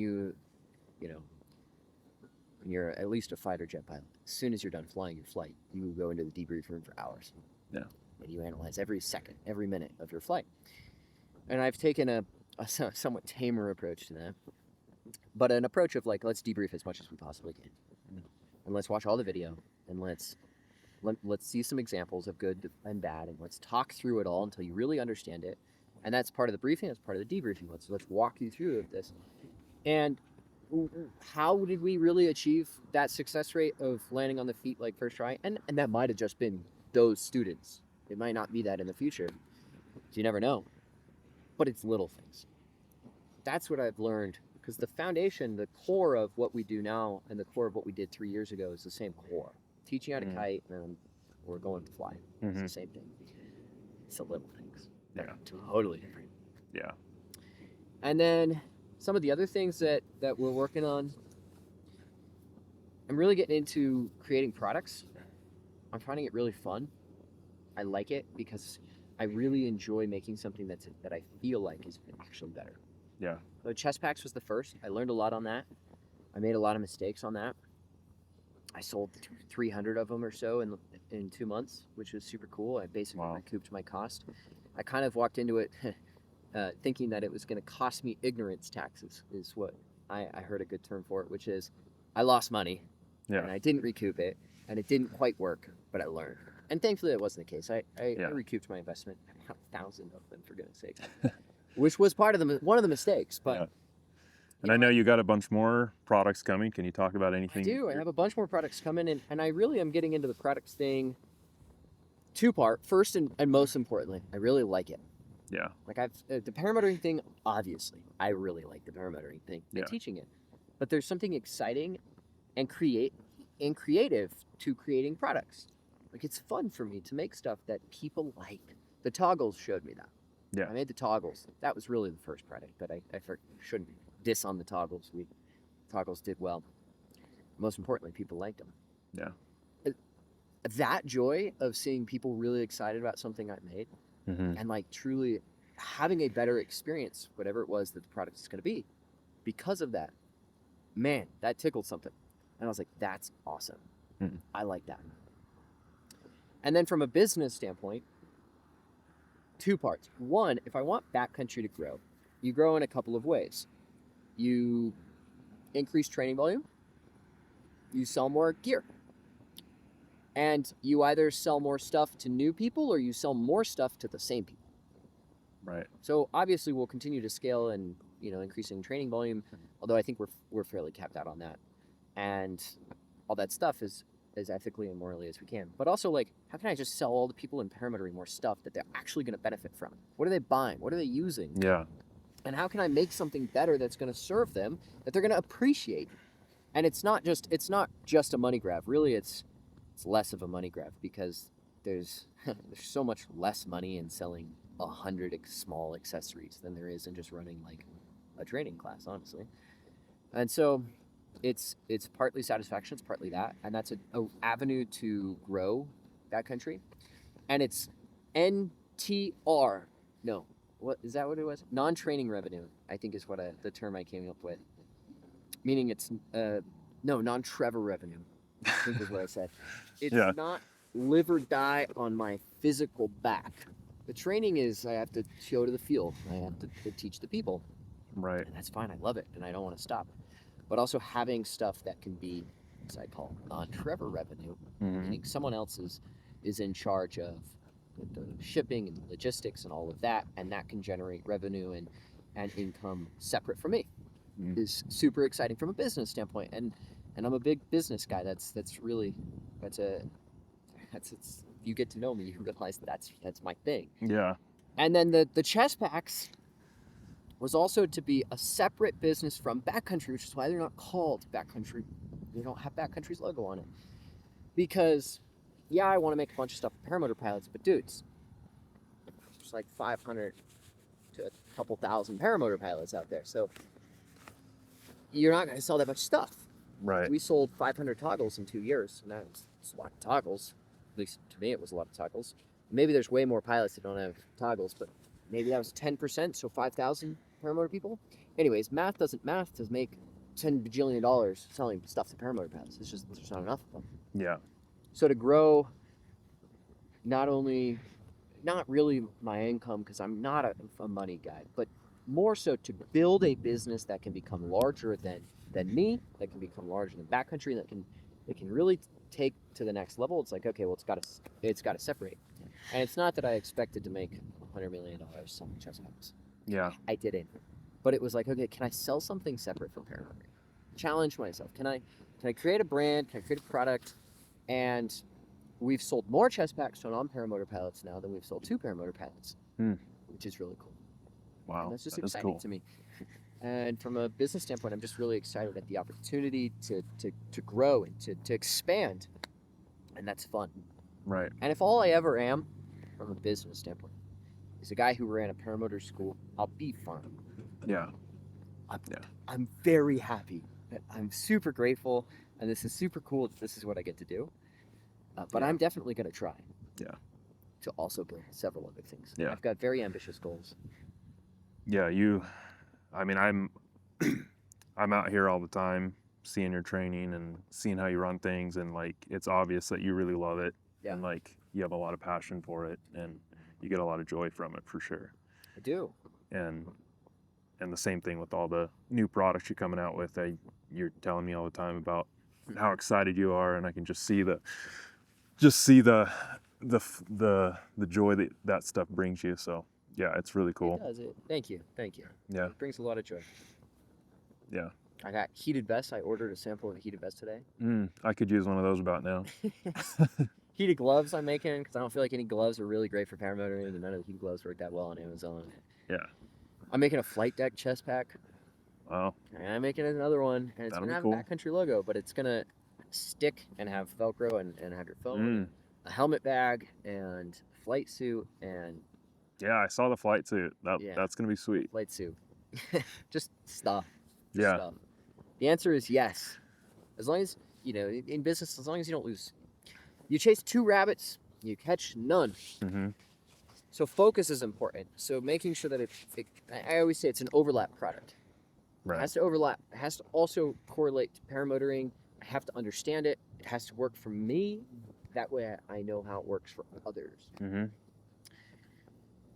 when you're at least a fighter jet pilot. As soon as you're done flying your flight, you go into the debrief room for hours. Yeah. And you analyze every second, every minute of your flight. And I've taken a somewhat tamer approach to that, but an approach of like, let's debrief as much as we possibly can, and let's watch all the video, and let's see some examples of good and bad, and let's talk through it all until you really understand it. And that's part of the briefing. That's part of the debriefing. Let's walk you through this. And how did we really achieve that success rate of landing on the feet like first try? And that might have just been those students. It might not be that in the future. So you never know. But it's little things. That's what I've learned, because the foundation, the core of what we do now and the core of what we did 3 years ago is the same core. Teaching how to kite, and we're going to fly. It's the same thing. It's the little things. Yeah. Totally different. Yeah. And then some of the other things that we're working on, I'm really getting into creating products. I'm finding it really fun. I like it because I really enjoy making something that I feel like is actually better. Yeah. So chest packs was the first. I learned a lot on that. I made a lot of mistakes on that. I sold 300 of them or so in 2 months, which was super cool. I basically recouped my cost. I kind of walked into it thinking that it was going to cost me ignorance taxes, is what I heard a good term for it, which is I lost money and I didn't recoup it, and it didn't quite work, but I learned. And thankfully that wasn't the case. I recouped my investment, 1,000 of them, for goodness sakes, which was one of the mistakes. But And I know you got a bunch more products coming. Can you talk about anything? I do. I have a bunch more products coming, and I really am getting into the products thing two-part. First and most importantly, I really like it. Yeah. Like the paramotoring thing, obviously, I really like the paramotoring thing and teaching it. But there's something exciting and creative to creating products. Like, it's fun for me to make stuff that people like. The toggles showed me that. Yeah. I made the toggles. That was really the first product, but I shouldn't diss on the toggles. Toggles did well. Most importantly, people liked them. Yeah. That joy of seeing people really excited about something I made, and like truly having a better experience, whatever it was that the product is going to be, because of that, man, that tickled something. And I was like, that's awesome. I like that. And then from a business standpoint, two parts. One, if I want Backcountry to grow, you grow in a couple of ways. You increase training volume, you sell more gear. And you either sell more stuff to new people or you sell more stuff to the same people. Right. So obviously we'll continue to scale and, increasing training volume, although I think we're fairly capped out on that. And all that stuff is as ethically and morally as we can. But also, like, how can I just sell all the people in paramotoring more stuff that they're actually going to benefit from? What are they buying? What are they using? Yeah. And how can I make something better that's going to serve them, that they're going to appreciate? And it's not just a money grab. Really, it's less of a money grab, because there's so much less money in selling 100 small accessories than there is in just running like a training class, honestly. And so it's partly satisfaction, it's partly that, and that's an avenue to grow Backcountry. And it's what is that? What it was? Non-training revenue, I think, is what the term I came up with. Meaning it's no non-Trevor revenue. I think is what I said. It's Yeah. not live or die on my physical back. The training is I have to go to the field. I have to teach the people, Right. and that's fine. I love it, and I don't want to stop. But also having stuff that can be, as I call, non-Trevor revenue, meaning someone else is in charge of the shipping and logistics and all of that, and that can generate revenue and income separate from me. Is super exciting from a business standpoint, and I'm a big business guy. That's you get to know me, you realize that's my thing. Yeah. And then the chest packs was also to be a separate business from Backcountry, which is why they're not called Backcountry. They don't have Backcountry's logo on it. Because, yeah, I want to make a bunch of stuff for paramotor pilots, but dudes, there's like 500 to a couple thousand paramotor pilots out there. So you're not going to sell that much stuff. Right. We sold 500 toggles in 2 years, and that's a lot of toggles. At least to me, it was a lot of toggles. Maybe there's way more pilots that don't have toggles, but maybe that was 10%, so 5,000 paramotor people. Anyways, math doesn't make $10 bajillion selling stuff to paramotor pilots. It's just there's not enough of them. Yeah. So to grow, not really my income, because I'm not a money guy, but more so to build a business that can become larger than me, that can become larger than Backcountry, that can really take to the next level. It's like, okay, well, it's got to separate. And it's not that I expected to make $100 million selling chest packs. Yeah. I didn't. But it was like, okay, can I sell something separate from paramotor? Challenge myself. Can I create a brand? Can I create a product? And we've sold more chest packs to non-paramotor pilots now than we've sold to paramotor pilots, which is really cool. Wow. And that's just that is exciting cool. to me. And from a business standpoint, I'm just really excited at the opportunity to grow and to expand. And that's fun. Right. And if all I ever am, from a business standpoint, is a guy who ran a paramotor school, I'll be fine. Yeah. I'm very happy. I'm super grateful, and this is super cool that this is what I get to do. But I'm definitely going to try. Yeah. To also build several other things. Yeah. I've got very ambitious goals. Yeah. I'm out here all the time, seeing your training and seeing how you run things, and like it's obvious that you really love it. Yeah. And like you have a lot of passion for it, and you get a lot of joy from it for sure. I do. And the same thing with all the new products you're coming out with. You're telling me all the time about how excited you are, and I can just see the joy that stuff brings you. So yeah, it's really cool. It does. Thank you. Yeah. It brings a lot of joy. Yeah. I got heated vests. I ordered a sample of a heated vest today. I could use one of those about now. Heated gloves I'm making, because I don't feel like any gloves are really great for paramotoring, and none of the heated gloves work that well on Amazon. Yeah. I'm making a flight deck chest pack. Wow. And I'm making another one, and it's That'll going to be have cool. a Backcountry logo, but it's going to stick and have Velcro and have your phone, a helmet bag, and flight suit, and... Yeah, I saw the flight suit. That's going to be sweet. Flight suit. Just stuff. Yeah. Stuff. The answer is yes. As long as, in business, as long as you don't lose. You chase 2 rabbits, you catch none. Mm-hmm. So focus is important. So making sure that I always say it's an overlap product. Right. It has to overlap. It has to also correlate to paramotoring. I have to understand it. It has to work for me. That way I know how it works for others. Mm-hmm.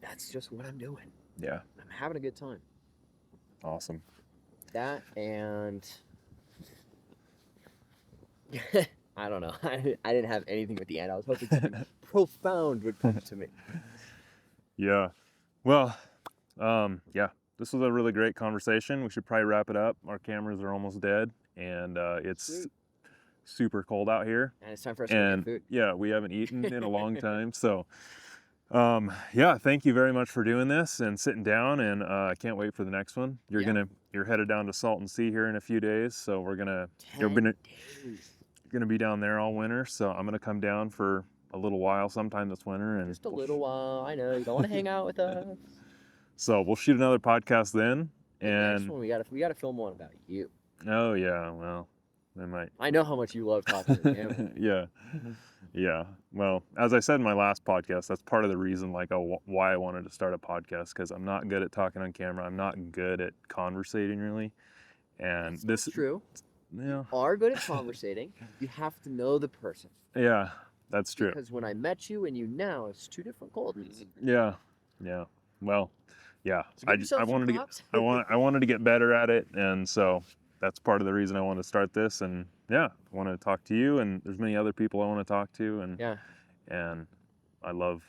That's just what I'm doing. Yeah. I'm having a good time. Awesome. That and... I don't know. I didn't have anything with the end. I was hoping something profound would come to me. Yeah. Well, yeah, this was a really great conversation. We should probably wrap it up. Our cameras are almost dead, and it's Sweet. super cold out here. And it's time for us to get food. Yeah, we haven't eaten in a long time. So, yeah, thank you very much for doing this and sitting down. And I can't wait for the next one. You're headed down to Salton Sea here in a few days. So you're gonna be down there all winter. So I'm gonna come down for a little while sometime this winter. And Just a little while. I know you don't want to hang out with us. So we'll shoot another podcast then. The And next one, we gotta film one about you. oh yeah, well, They might. I know how much you love talking to the camera. Yeah. Yeah. Well, as I said in my last podcast, that's part of the reason why I wanted to start a podcast, because I'm not good at talking on camera. I'm not good at conversating really. And That's true. Yeah. You are good at conversating. You have to know the person. Yeah, that's true. Because when I met you and you now, it's two different Goldens. Yeah. Yeah. Well, yeah. So give yourself I some wanted to props. I wanted to get better at it, and so that's part of the reason I wanted to start this. And yeah, I wanted to talk to you, and there's many other people I want to talk to, and Yeah. and I love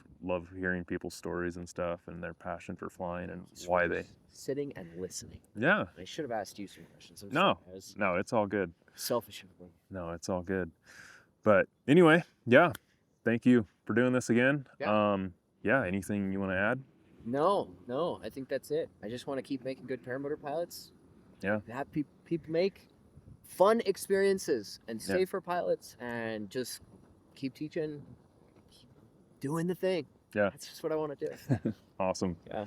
hearing people's stories and stuff and their passion for flying and Just why for they. sitting and listening. Yeah. I should have asked you some questions. I'm No. sorry. I was No, it's all good. selfish of me. No, it's all good. But anyway, yeah. Thank you for doing this again. Yeah. Yeah, anything you want to add? No, I think that's it. I just want to keep making good paramotor pilots. Yeah. Have people make fun experiences and Yeah. safer pilots, and just keep teaching, keep doing the thing. Yeah. That's just what I want to do. Awesome. Yeah.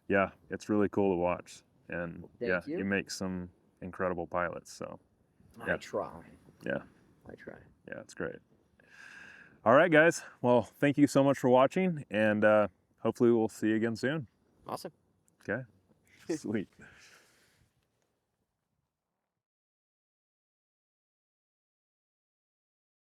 Yeah, it's really cool to watch. And Well, thank you. you make some incredible pilots. So I try. Yeah. I try. yeah, it's great. All right, guys. Well, thank you so much for watching, and hopefully we'll see you again soon. Awesome. Okay. Sweet.